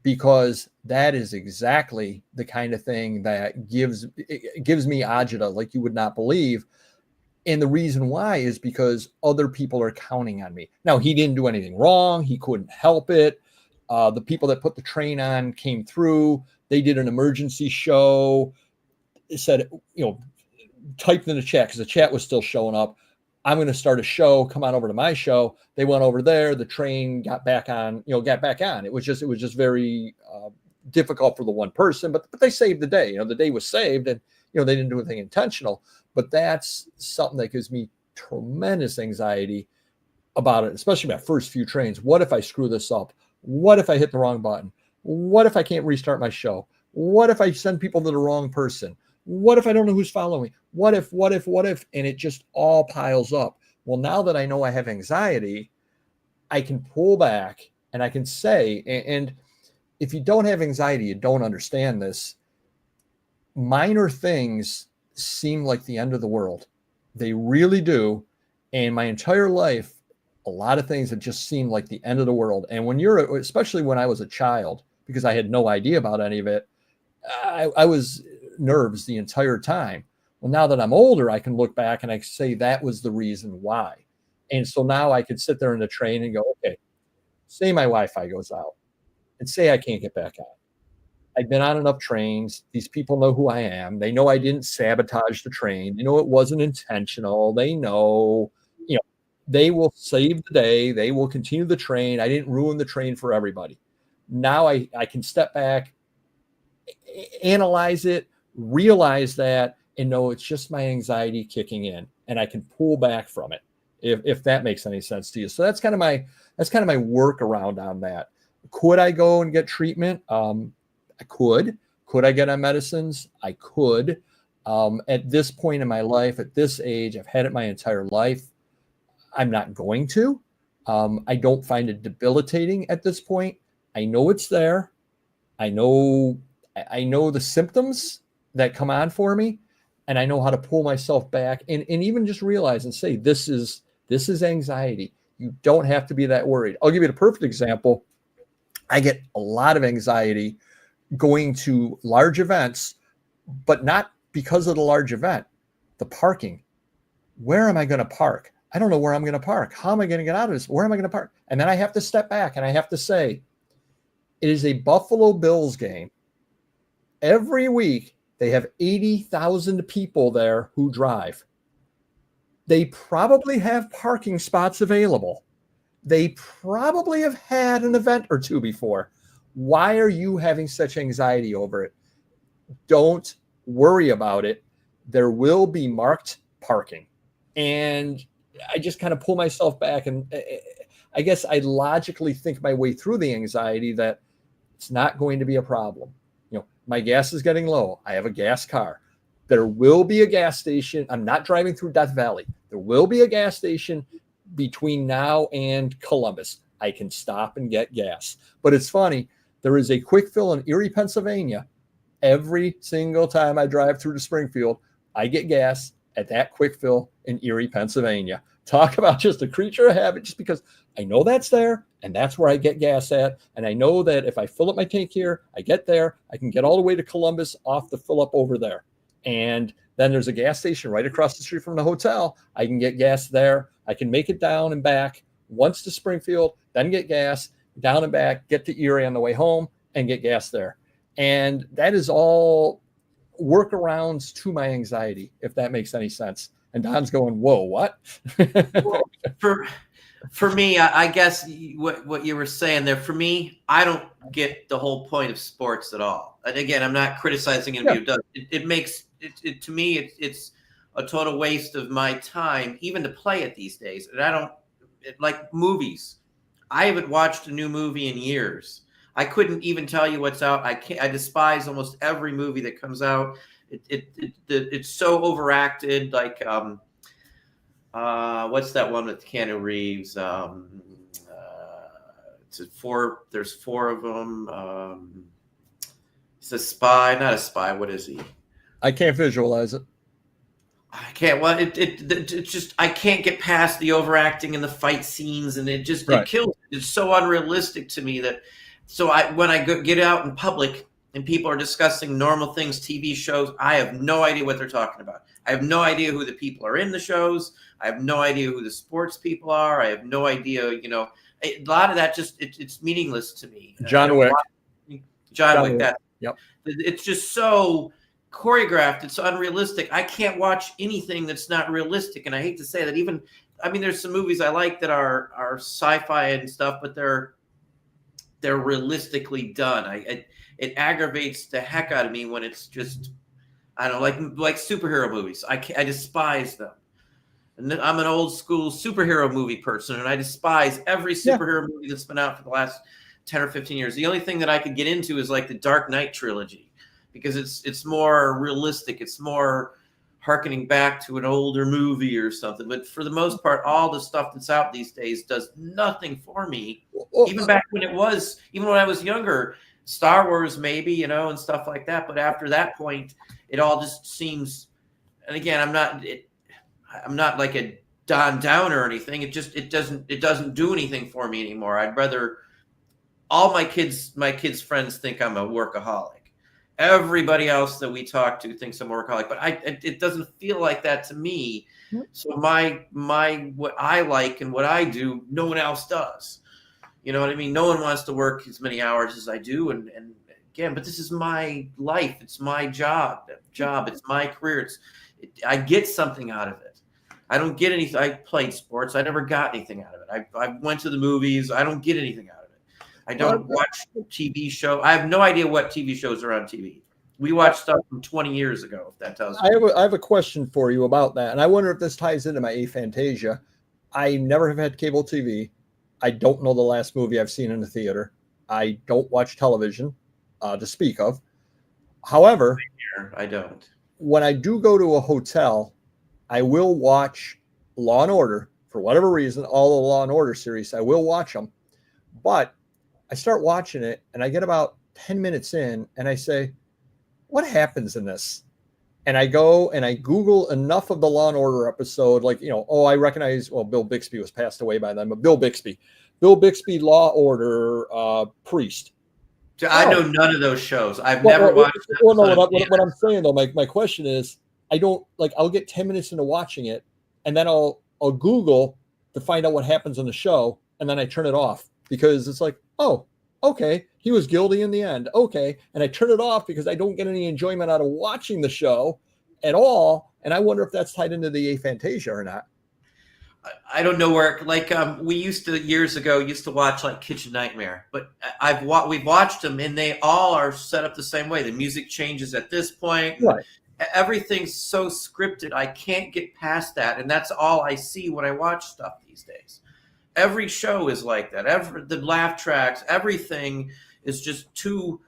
Speaker 1: because that is exactly the kind of thing that gives me agita like you would not believe. And the reason why is because other people are counting on me. Now, he didn't do anything wrong. He couldn't help it. The people that put the train on came through. They did an emergency show. It said, typed in the chat because the chat was still showing up. I'm going to start a show. Come on over to my show. They went over there. The train got back on. It was just very difficult for the one person, but they saved the day. The day was saved, and they didn't do anything intentional. But that's something that gives me tremendous anxiety about it, especially my first few trains. What if I screw this up? What if I hit the wrong button? What if I can't restart my show? What if I send people to the wrong person? What if I don't know who's following me? What if? And it just all piles up. Well, now that I know I have anxiety, I can pull back and I can say, and if you don't have anxiety, you don't understand this. Minor things seem like the end of the world. They really do. And my entire life, a lot of things have just seemed like the end of the world. And especially when I was a child, because I had no idea about any of it, I was nerves the entire time. Well, now that I'm older, I can look back and I can say that was the reason why. And so now I could sit there in the train and go, okay, say my Wi-Fi goes out and say I can't get back on. I've been on enough trains. These people know who I am. They know I didn't sabotage the train. They know it wasn't intentional. They know, they will save the day. They will continue the train. I didn't ruin the train for everybody. Now I can step back, analyze it, realize that, and know it's just my anxiety kicking in, and I can pull back from it. If that makes any sense to you. So that's kind of my workaround on that. Could I go and get treatment? I could. Could I get on medicines? I could. At this point in my life, at this age, I've had it my entire life. I'm not going to. I don't find it debilitating at this point. I know it's there. I know the symptoms that come on for me, and I know how to pull myself back and even just realize and say, this is anxiety. You don't have to be that worried. I'll give you the perfect example. I get a lot of anxiety going to large events, but not because of the large event, the parking. Where am I going to park? I don't know where I'm going to park. How am I going to get out of this? Where am I going to park? And then I have to step back and I have to say, it is a Buffalo Bills game. Every week, they have 80,000 people there who drive. They probably have parking spots available. They probably have had an event or two before. Why are you having such anxiety over it? Don't worry about it. There will be marked parking. And I just kind of pull myself back, and I guess I logically think my way through the anxiety that it's not going to be a problem. My gas is getting low. I have a gas car. There will be a gas station. I'm not driving through Death Valley. There will be a gas station between now and Columbus. I can stop and get gas. But it's funny. There is a quick fill in Erie, Pennsylvania. Every single time I drive through to Springfield, I get gas at that quick fill in Erie, Pennsylvania. Talk about just a creature of habit, just because I know that's there and that's where I get gas at. And I know that if I fill up my tank here, I get there, I can get all the way to Columbus off the fill up over there. And then there's a gas station right across the street from the hotel. I can get gas there. I can make it down and back once to Springfield, then get gas down and back, get to Erie on the way home and get gas there. And that is all workarounds to my anxiety, if that makes any sense. And Don's going, whoa, what?
Speaker 2: Well, for me, I guess what you were saying there, for me, I don't get the whole point of sports at all. And again, I'm not criticizing anybody who does. It makes it to me, it's a total waste of my time, even to play it these days. And I don't like movies. I haven't watched a new movie in years. I couldn't even tell you what's out. I despise almost every movie that comes out. It's so overacted. Like what's that one with Keanu Reeves? There's four of them. He's a spy, not a spy. What is he?
Speaker 1: I can't visualize it.
Speaker 2: I can't. Well, it's just I can't get past the overacting and the fight scenes, and it kills. It's so unrealistic to me that. So when I get out in public and people are discussing normal things, TV shows, I have no idea what they're talking about. I have no idea who the people are in the shows. I have no idea who the sports people are. I have no idea, A lot of that it's meaningless to me.
Speaker 1: John Wick.
Speaker 2: John Wick. That
Speaker 1: yep.
Speaker 2: It's just so choreographed. It's unrealistic. I can't watch anything that's not realistic. And I hate to say that. Even, I mean, there's some movies I like that are sci-fi and stuff, but they're realistically done. It aggravates the heck out of me when it's just, I don't know, like superhero movies. I despise them. And I'm an old school superhero movie person, and I despise every superhero movie that's been out for the last 10 or 15 years. The only thing that I could get into is like the Dark Knight trilogy, because it's more realistic. It's more hearkening back to an older movie or something. But for the most part, all the stuff that's out these days does nothing for me. Even back when even when I was younger, Star Wars maybe, and stuff like that. But after that point, it all just seems, and again, I'm not like a Don Downer or anything. It doesn't do anything for me anymore. I'd rather, all my kids' friends think I'm a workaholic. Everybody else that we talk to thinks I'm a workaholic, but it doesn't feel like that to me. So my what I like and what I do, no one else does. You know what I mean? No one wants to work as many hours as I do, and again, but this is my life. It's my job. It's my career. I get something out of it. I don't get anything. I played sports. I never got anything out of it. I went to the movies. I don't get anything out of it. I don't watch TV shows. I have no idea what TV shows are on TV. We watch stuff from 20 years ago, if that tells you.
Speaker 1: I have a question for you about that, and I wonder if this ties into my aphantasia. I never have had cable TV. I don't know the last movie I've seen in the theater. I don't watch television to speak of. However,
Speaker 2: I don't.
Speaker 1: When I do go to a hotel, I will watch Law and Order for whatever reason. All the Law and Order series, I will watch them. But I start watching it, and I get about 10 minutes in, and I say, what happens in this? And I go and I Google enough of the Law and Order episode, like, I recognize, Bill Bixby was passed away by then, but Bill Bixby, Law Order, Priest.
Speaker 2: I know none of those shows. I've never watched them.
Speaker 1: What I'm saying, though, my question is, I don't, I'll get 10 minutes into watching it, and then I'll Google to find out what happens on the show, and then I turn it off because it's like, oh, okay, he was guilty in the end. Okay. And I turn it off because I don't get any enjoyment out of watching the show at all. And I wonder if that's tied into the aphantasia or not.
Speaker 2: I don't know where, we years ago used to watch like Kitchen Nightmare, but we've watched them and they all are set up the same way. The music changes at this point.
Speaker 1: Right.
Speaker 2: Everything's so scripted. I can't get past that. And that's all I see when I watch stuff these days. Every show is like that. The laugh tracks, everything is just too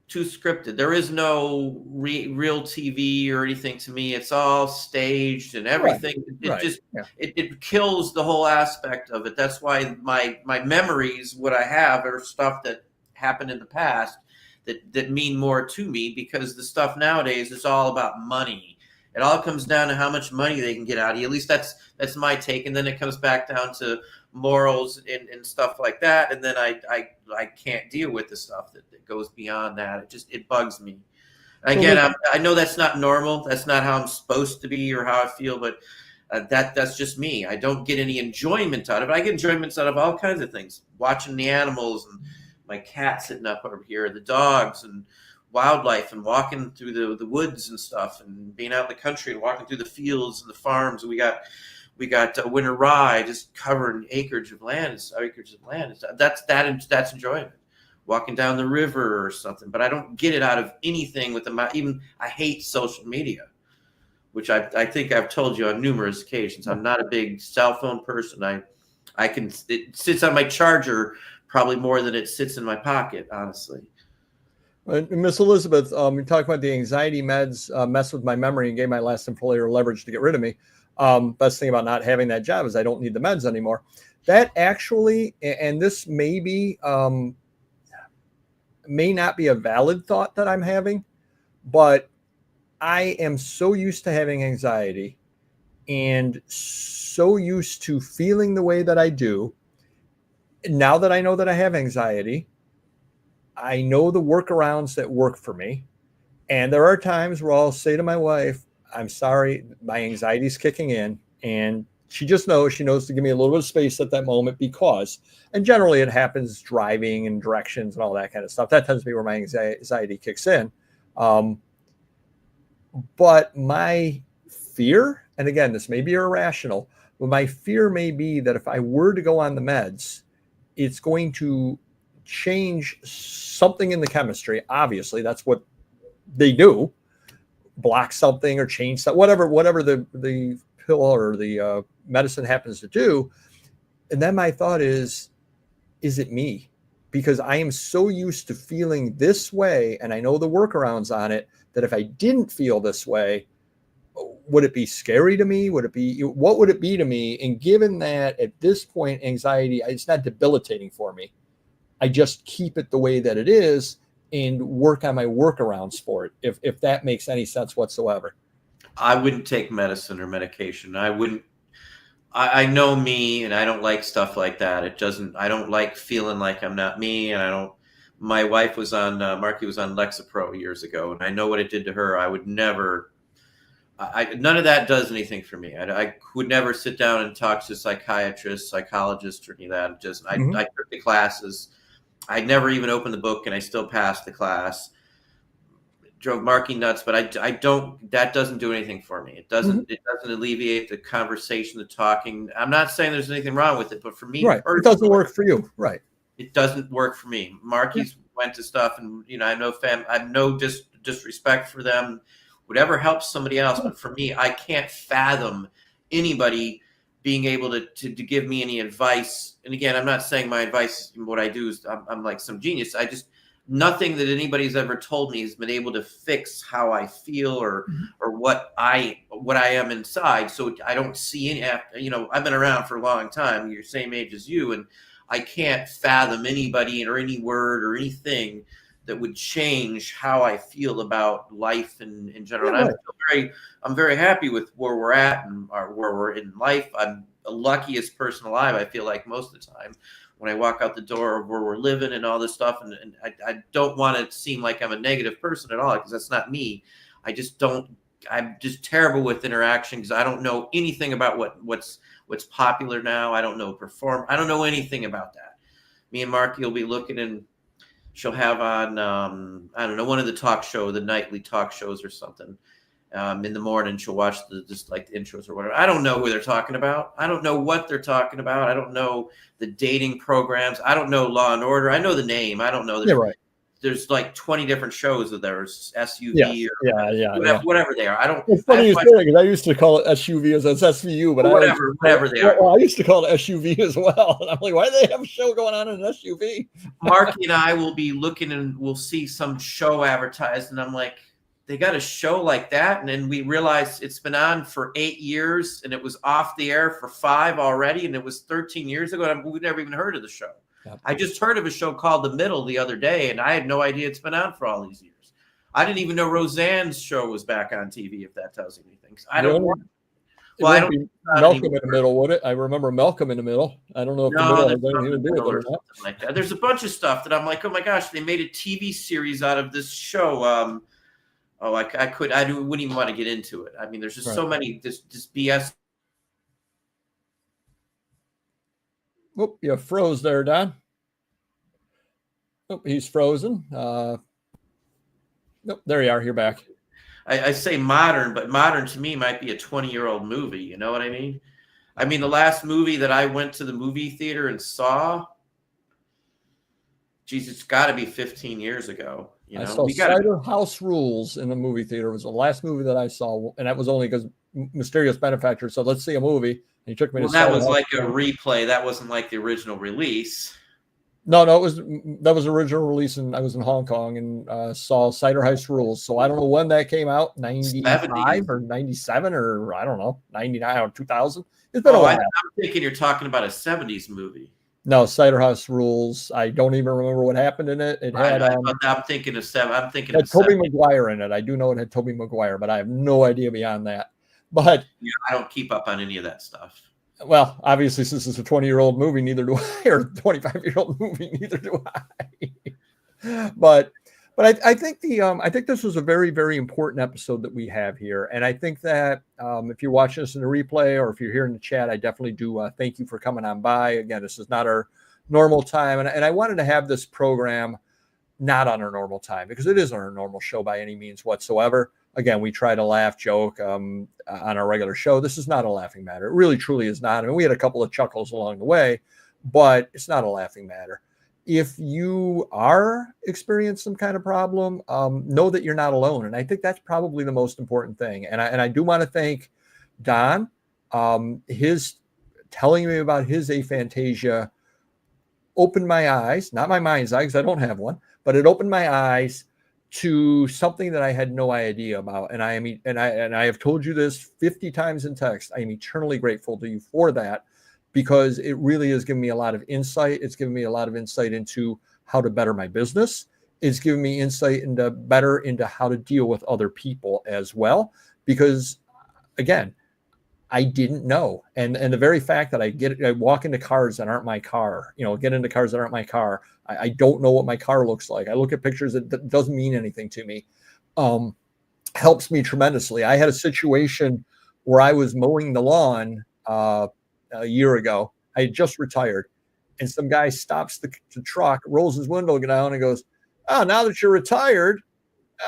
Speaker 2: scripted. There is no real TV or anything to me. It's all staged and everything. Right. It kills the whole aspect of it. That's why my memories, what I have, are stuff that happened in the past that mean more to me, because the stuff nowadays is all about money. It all comes down to how much money they can get out of you. At least that's my take. And then it comes back down to morals and stuff like that. And then I can't deal with the stuff that goes beyond that. It bugs me. Again, I know that's not normal. That's not how I'm supposed to be or how I feel, but that's just me. I don't get any enjoyment out of it. I get enjoyments out of all kinds of things. Watching the animals and my cat sitting up over here, the dogs and wildlife, and walking through the woods and stuff, and being out in the country and walking through the fields and the farms. We got winter rye, just covering acreage of land. That's enjoyment. Walking down the river or something, but I don't get it out of anything with even I hate social media, which I think I've told you on numerous occasions. I'm not a big cell phone person. It sits on my charger probably more than it sits in my pocket, honestly.
Speaker 1: Miss Elizabeth, you talk about the anxiety meds mess with my memory and gave my last employer leverage to get rid of me. Best thing about not having that job is I don't need the meds anymore. That actually, and this may not be a valid thought that I'm having, but I am so used to having anxiety and so used to feeling the way that I do. Now that I know that I have anxiety, I know the workarounds that work for me. And there are times where I'll say to my wife, I'm sorry, my anxiety is kicking in and She just knows, she knows to give me a little bit of space at that moment because, and generally it happens driving and directions and all that kind of stuff. That tends to be where my anxiety kicks in. But my fear, and again, this may be irrational, but my fear may be that if I were to go on the meds, it's going to change something in the chemistry. Obviously, that's what they do, block something or change that, whatever the pill or the medicine happens to do. And then my thought is it me? Because I am so used to feeling this way, and I know the workarounds on it, that if I didn't feel this way, would it be scary to me? What would it be to me? And given that at this point, anxiety, it's not debilitating for me. I just keep it the way that it is and work on my workarounds for it, if that makes any sense whatsoever.
Speaker 2: I wouldn't take medicine or medication. I know me, and I don't like stuff like that. I don't like feeling like I'm not me. And my wife was on, Marky was on Lexapro years ago, and I know what it did to her. I would never, none of that does anything for me. I would never sit down and talk to a psychiatrist, psychologist, or any of that. I took the classes. I never even opened the book, and I still passed the class. Drove Marky nuts, but I don't. That doesn't do anything for me. It doesn't. It doesn't alleviate the conversation, the talking. I'm not saying there's anything wrong with it, but for me,
Speaker 1: right, it doesn't work for you, right?
Speaker 2: It doesn't work for me. Marky's went to stuff, and I have no disrespect for them. Whatever helps somebody else, but for me, I can't fathom anybody being able to give me any advice. And again, I'm not saying my advice, what I do is I'm like some genius. Nothing that anybody's ever told me has been able to fix how I feel or what I am inside. So I don't see any, I've been around for a long time. You're the same age as you, and I can't fathom anybody or any word or anything that would change how I feel about life in general.
Speaker 1: Yeah,
Speaker 2: and I'm very happy with where we're at and where we're in life. I'm the luckiest person alive, I feel like, most of the time when I walk out the door of where we're living and all this stuff. And I don't want to seem like I'm a negative person at all, because that's not me. I'm just terrible with interaction, because I don't know anything about what's popular now. I don't know I don't know anything about that. Me and Marky will be looking, and she'll have on, I don't know, one of the nightly talk shows or something. In the morning, she'll watch the intros or whatever. I don't know who they're talking about. I don't know what they're talking about. I don't know the dating programs. I don't know Law and Order. I know the name. I don't know. There's like 20 different shows that there's SUV or whatever they are. I don't.
Speaker 1: It's funny you say that, because I used to call it SUV as SVU, but
Speaker 2: whatever they are.
Speaker 1: Well, I used to call it SUV as well. And I'm like, why do they have a show going on in an SUV?
Speaker 2: Marky and I will be looking, and we'll see some show advertised, and I'm like, they got a show like that? And then we realized it's been on for 8 years, and it was off the air for 5 already, and it was 13 years ago, and we've never even heard of the show. Yep. I just heard of a show called The Middle the other day, and I had no idea it's been on for all these years. I didn't even know Roseanne's show was back on TV, if that tells you anything. I don't know.
Speaker 1: Well, I don't be Malcolm in the Middle, would it? I remember Malcolm in the Middle. I don't know if the Middle has anything to do with it or not.
Speaker 2: Like that. There's a bunch of stuff that I'm like, oh my gosh, they made a TV series out of this show. I wouldn't even want to get into it. I mean, there's just so many just BS.
Speaker 1: Whoop, you froze there, Don. Oh, he's frozen. Nope, there you are. You're back.
Speaker 2: I say modern, but modern to me might be a 20-year-old movie. You know what I mean? I mean, the last movie that I went to the movie theater and saw, geez, it's got to be 15 years ago. I
Speaker 1: saw Cider House Rules in the movie theater. It was the last movie that I saw, and that was only because Mysterious Benefactor said, let's see a movie. And he took me to
Speaker 2: that was like a replay. That wasn't like the original release.
Speaker 1: No, that was the original release, and I was in Hong Kong and saw Cider House Rules. So I don't know when that came out, 95 or 97 or I don't know, 99 or 2000. It's been a while.
Speaker 2: I'm thinking you're talking about a 70s movie.
Speaker 1: No, Cider House Rules. I don't even remember what happened in it.
Speaker 2: I'm thinking of
Speaker 1: Tobey Maguire in it. I do know it had Tobey Maguire, but I have no idea beyond that. But
Speaker 2: I don't keep up on any of that stuff.
Speaker 1: Well, obviously, since it's a 20-year-old movie, neither do I, or 25-year-old movie, neither do I. But But I think I think this was a very, very important episode that we have here, and I think that if you're watching this in the replay or if you're here in the chat, I definitely do thank you for coming on by. Again, this is not our normal time, and I wanted to have this program not on our normal time because it isn't our normal show by any means whatsoever. Again, we try to laugh, joke on our regular show. This is not a laughing matter. It really, truly is not. I mean, we had a couple of chuckles along the way, but it's not a laughing matter. If you are experiencing some kind of problem, know that you're not alone. And I think that's probably the most important thing. And I do want to thank Don. His telling me about his aphantasia opened my eyes, not my mind's eye, because I don't have one, but it opened my eyes to something that I had no idea about. And I have told you this 50 times in text. I am eternally grateful to you for that, because it really has given me a lot of insight. It's given me a lot of insight into how to better my business. It's given me insight into how to deal with other people as well. Because again, I didn't know. And the very fact that I walk into cars that aren't my car, get into cars that aren't my car. I don't know what my car looks like. I look at pictures that doesn't mean anything to me. Helps me tremendously. I had a situation where I was mowing the lawn a year ago. I had just retired, and some guy stops the truck, rolls his window down, and goes, "Oh, now that you're retired,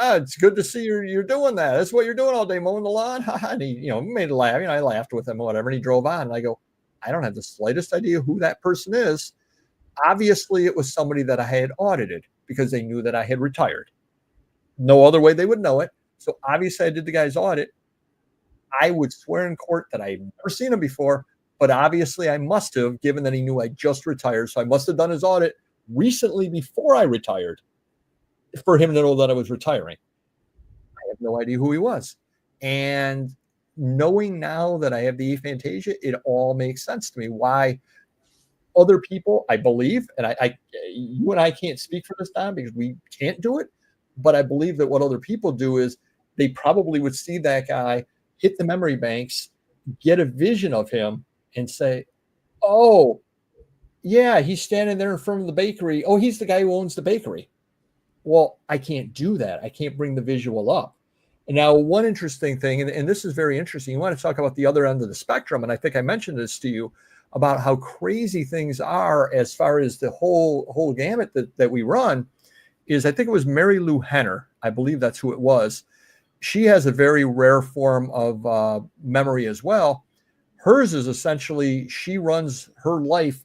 Speaker 1: it's good to see you're doing that. That's what you're doing all day, mowing the lawn." And he, made a laugh. I laughed with him or whatever, and he drove on. And I go, I don't have the slightest idea who that person is. Obviously, it was somebody that I had audited because they knew that I had retired. No other way they would know it. So obviously, I did the guy's audit. I would swear in court that I've never seen him before, but obviously I must have, given that he knew I just retired. So I must have done his audit recently before I retired for him to know that I was retiring. I have no idea who he was. And knowing now that I have the aphantasia, it all makes sense to me why other people, I believe, and you and I can't speak for this, Don, because we can't do it, but I believe that what other people do is they probably would see that guy, hit the memory banks, get a vision of him, and say, "Oh, yeah, he's standing there in front of the bakery. Oh, he's the guy who owns the bakery." Well, I can't do that. I can't bring the visual up. And now, one interesting thing, and this is very interesting, you want to talk about the other end of the spectrum, and I think I mentioned this to you about how crazy things are as far as the whole gamut that we run, is I think it was Mary Lou Henner. I believe that's who it was. She has a very rare form of memory as well. Hers is essentially, she runs her life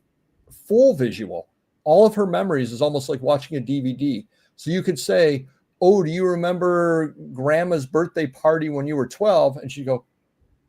Speaker 1: full visual. All of her memories is almost like watching a DVD. So you could say, "Oh, do you remember grandma's birthday party when you were 12? And she'd go,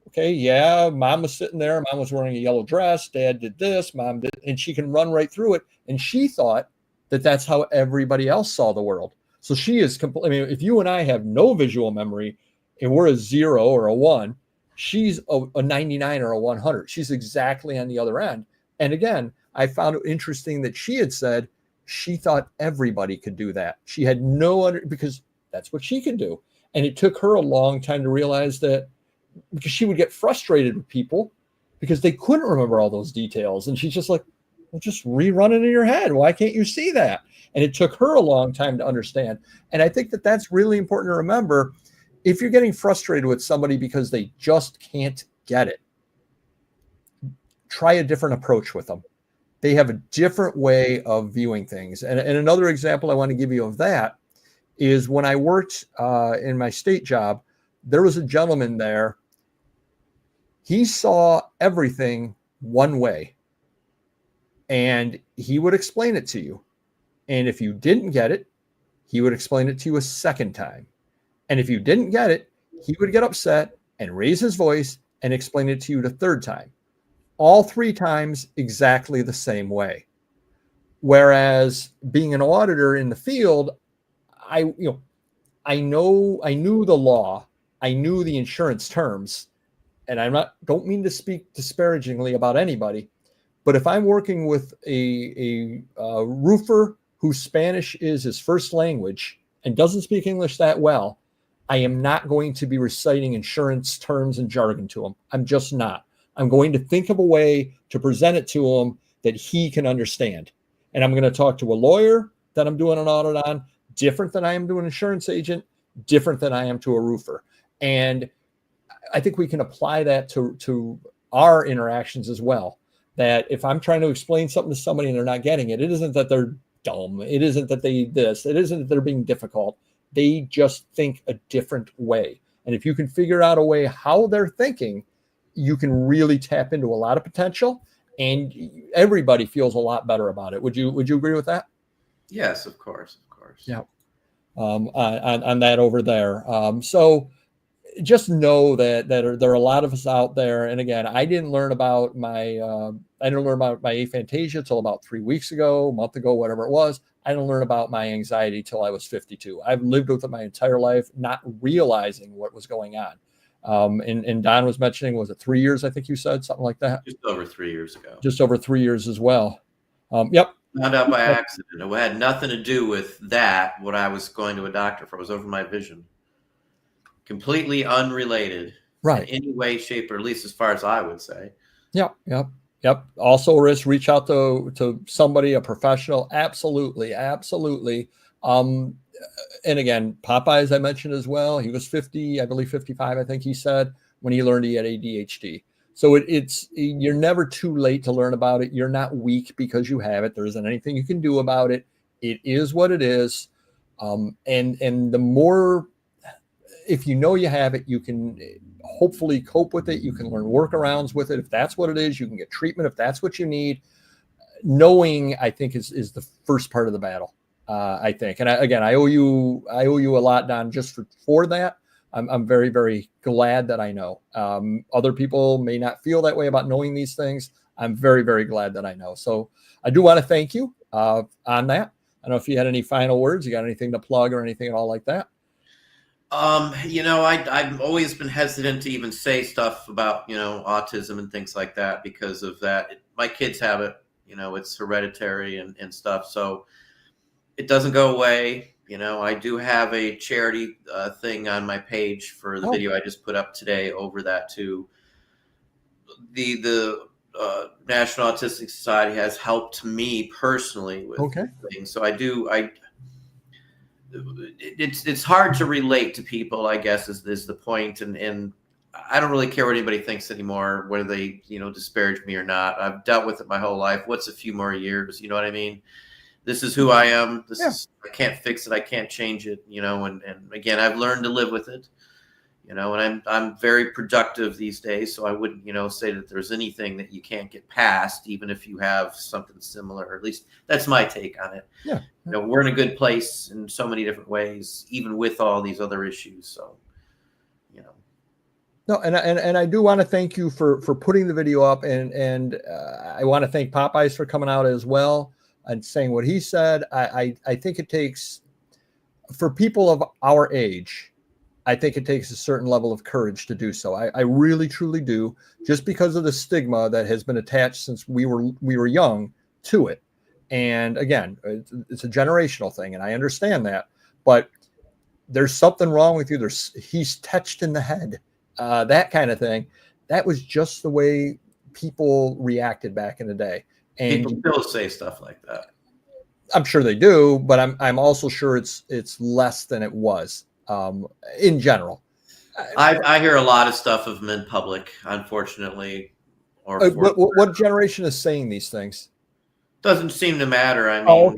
Speaker 1: "Okay, yeah, mom was sitting there. Mom was wearing a yellow dress. Dad did this. Mom did," and she can run right through it. And she thought that that's how everybody else saw the world. So she is completely, if you and I have no visual memory and we're a 0 or a 1, she's a 99 or a 100. She's exactly on the other end. And again, I found it interesting that she had said she thought everybody could do that. She had because that's what she can do. And it took her a long time to realize that, because she would get frustrated with people because they couldn't remember all those details. And she's just like, "Well, just rerun it in your head. Why can't you see that?" And it took her a long time to understand. And I think that that's really important to remember. If you're getting frustrated with somebody because they just can't get it, try a different approach with them. They have a different way of viewing things. And another example I want to give you of that is when I worked in my state job, there was a gentleman there. He saw everything one way, and he would explain it to you. And if you didn't get it, he would explain it to you a second time. And if you didn't get it, he would get upset and raise his voice and explain it to you the third time. All 3 times exactly the same way. Whereas being an auditor in the field, I knew the law, I knew the insurance terms, and don't mean to speak disparagingly about anybody, but if I'm working with a roofer whose Spanish is his first language and doesn't speak English that well, I am not going to be reciting insurance terms and jargon to him. I'm just not. I'm going to think of a way to present it to him that he can understand. And I'm going to talk to a lawyer that I'm doing an audit on, different than I am to an insurance agent, different than I am to a roofer. And I think we can apply that to our interactions as well. That if I'm trying to explain something to somebody and they're not getting it, it isn't that they're dumb. It isn't that it isn't that they're being difficult. They just think a different way. And if you can figure out a way how they're thinking, you can really tap into a lot of potential, and everybody feels a lot better about it. Would you agree with that?
Speaker 2: Yes, of course.
Speaker 1: Yeah. On that over there. So just know that there are a lot of us out there. And again, I didn't learn about my aphantasia till about 3 weeks ago, a month ago, whatever it was. I didn't learn about my anxiety till I was 52. I've lived with it my entire life, not realizing what was going on. And Don was mentioning, was it 3 years? I think you said something like that.
Speaker 2: Just over 3 years ago.
Speaker 1: Just over 3 years as well. Yep.
Speaker 2: Found out by accident. It had nothing to do with that, what I was going to a doctor for. It was over my vision. Completely unrelated.
Speaker 1: Right.
Speaker 2: In any way, shape, or at least as far as I would say.
Speaker 1: Yep. Also, reach out to somebody, a professional. Absolutely. And again, Popeye, as I mentioned as well, he was 50, I believe 55, I think he said, when he learned he had ADHD. So it's you're never too late to learn about it. You're not weak because you have it. There isn't anything you can do about it. It is what it is. And the more, if you know you have it, you can hopefully cope with it. You can learn workarounds with it. If that's what it is, you can get treatment if that's what you need. Knowing, I think, is the first part of the battle. I think. And I owe you a lot, Don, just for that. I'm very, very glad that I know. Other people may not feel that way about knowing these things. I'm very, very glad that I know. So I do want to thank you on that. I don't know if you had any final words. You got anything to plug or anything at all like that?
Speaker 2: I've always been hesitant to even say stuff about, autism and things like that because of that. My kids have it, it's hereditary and stuff. So it doesn't go away. I do have a charity thing on my page for the video I just put up today over that too. The National Autistic Society has helped me personally with things. So it's hard to relate to people, I guess, is the point. And I don't really care what anybody thinks anymore, whether they, disparage me or not. I've dealt with it my whole life. What's a few more years? You know what I mean? This is who I am. I can't fix it. I can't change it, and again, I've learned to live with it, and I'm very productive these days. So I wouldn't, say that there's anything that you can't get past, even if you have something similar, or at least that's my take on it.
Speaker 1: Yeah.
Speaker 2: We're in a good place in so many different ways, even with all these other issues. So,
Speaker 1: No, and I do want to thank you for putting the video up, and I want to thank Popeyes for coming out as well and saying what he said. I think it takes, for people of our age, I think it takes a certain level of courage to do so. I really, truly do, just because of the stigma that has been attached since we were young to it. And again, it's a generational thing, and I understand that, but there's something wrong with you. He's touched in the head, that kind of thing. That was just the way people reacted back in the day. And
Speaker 2: people still say stuff like that.
Speaker 1: I'm sure they do, but I'm also sure it's less than it was in general.
Speaker 2: I hear a lot of stuff of them in public, unfortunately.
Speaker 1: What generation is saying these things?
Speaker 2: Doesn't seem to matter. I mean,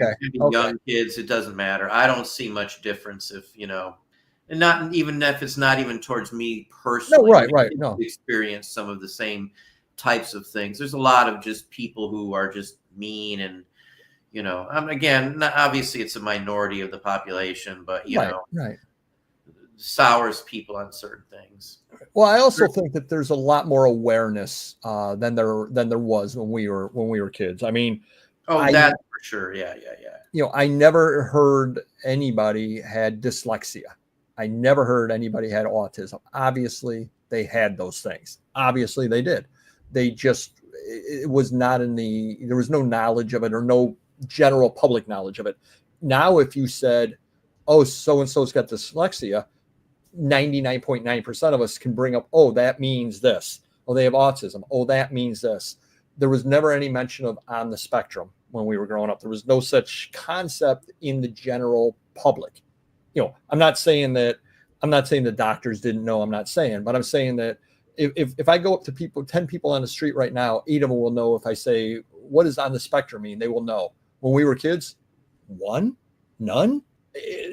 Speaker 2: young kids, it doesn't matter. I don't see much difference if, and not even if it's not even towards me personally.
Speaker 1: No, right. No,
Speaker 2: experience some of the same types of things. There's a lot of just people who are just mean and, again, obviously it's a minority of the population, but
Speaker 1: right.
Speaker 2: sours people on certain things.
Speaker 1: Well, I also think that there's a lot more awareness than there was when we were kids. I mean,
Speaker 2: that for sure. Yeah.
Speaker 1: I never heard anybody had dyslexia. I never heard anybody had autism. Obviously, they had those things. Obviously, they did. It was not there was no knowledge of it or no general public knowledge of it. Now, if you said, oh, so-and-so's got dyslexia, 99.9% of us can bring up, oh, that means this. Oh, they have autism. Oh, that means this. There was never any mention of on the spectrum when we were growing up. There was no such concept in the general public. I'm not saying the doctors didn't know, but I'm saying that if I go up to 10 people on the street right now, 8 of them will know if I say, what does on the spectrum mean? They will know. When we were kids, 1, none.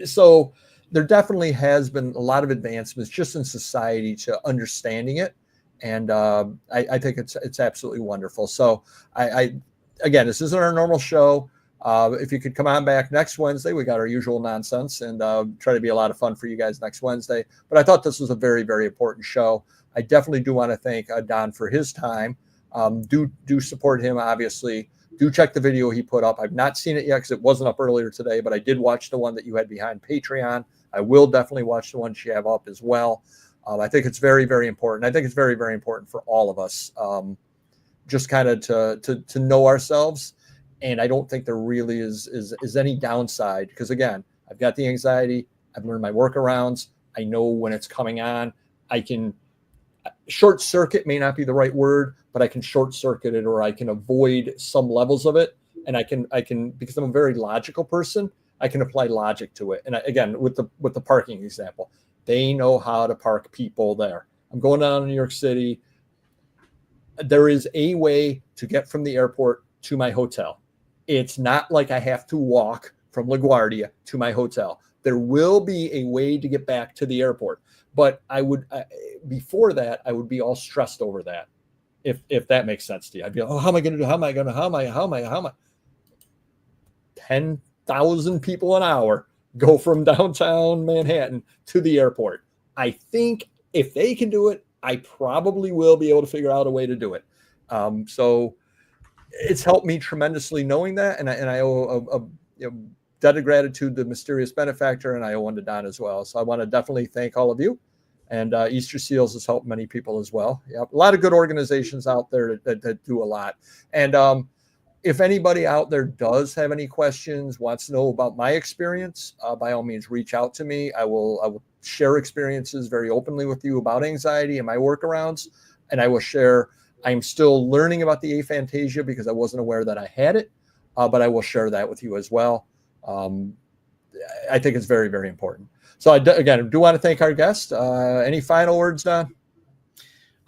Speaker 1: So there definitely has been a lot of advancements just in society to understanding it. And I think it's absolutely wonderful. So again, this isn't our normal show. If you could come on back next Wednesday, we got our usual nonsense and try to be a lot of fun for you guys next Wednesday. But I thought this was a very, very important show. I definitely do want to thank Don for his time. Do support him, obviously. Do check the video he put up. I've not seen it yet because it wasn't up earlier today, but I did watch the one that you had behind Patreon. I will definitely watch the one you have up as well. I think it's very, very important. I think it's very, very important for all of us, just kind of to know ourselves. And I don't think there really is any downside because, again, I've got the anxiety. I've learned my workarounds. I know when it's coming on. I can short circuit may not be the right word, but I can short circuit it, or I can avoid some levels of it. And I can because I'm a very logical person, I can apply logic to it. And again, with the parking example, they know how to park people there. I'm going down to New York City. There is a way to get from the airport to my hotel. It's not like I have to walk from LaGuardia to my hotel. There will be a way to get back to the airport, but before that, I would be all stressed over that. If that makes sense to you, I'd be like, oh, how am I going to do? How am I? 10,000 people an hour go from downtown Manhattan to the airport. I think if they can do it, I probably will be able to figure out a way to do it. So it's helped me tremendously knowing that, and I owe a debt of gratitude to the mysterious benefactor, and I owe one to Don as well. So I want to definitely thank all of you. And Easter Seals has helped many people as well. Yep. A lot of good organizations out there that do a lot. And if anybody out there does have any questions, wants to know about my experience, by all means, reach out to me. I will share experiences very openly with you about anxiety and my workarounds. And I will share, I'm still learning about the aphantasia because I wasn't aware that I had it, but I will share that with you as well. I think it's very, very important. So I do want to thank our guest. Any final words, Don?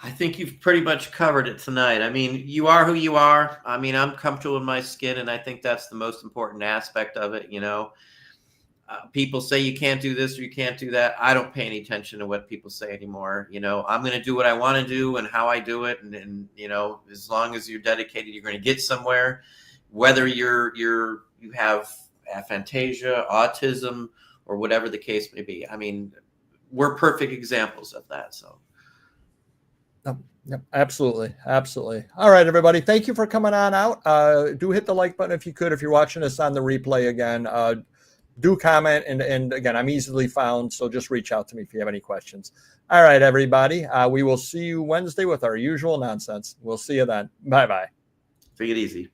Speaker 2: I think you've pretty much covered it tonight. I mean, you are who you are. I mean, I'm comfortable in my skin, and I think that's the most important aspect of it. People say you can't do this or you can't do that. I don't pay any attention to what people say anymore. I'm going to do what I want to do and how I do it. And as long as you're dedicated, you're going to get somewhere, whether you have aphantasia, autism, or whatever the case may be. I mean, we're perfect examples of that. So.
Speaker 1: Yep, absolutely. All right, everybody. Thank you for coming on out. Do hit the like button if you could. If you're watching us on the replay again, do comment. And again, I'm easily found, so just reach out to me if you have any questions. All right, everybody. We will see you Wednesday with our usual nonsense. We'll see you then. Bye-bye.
Speaker 2: Take it easy.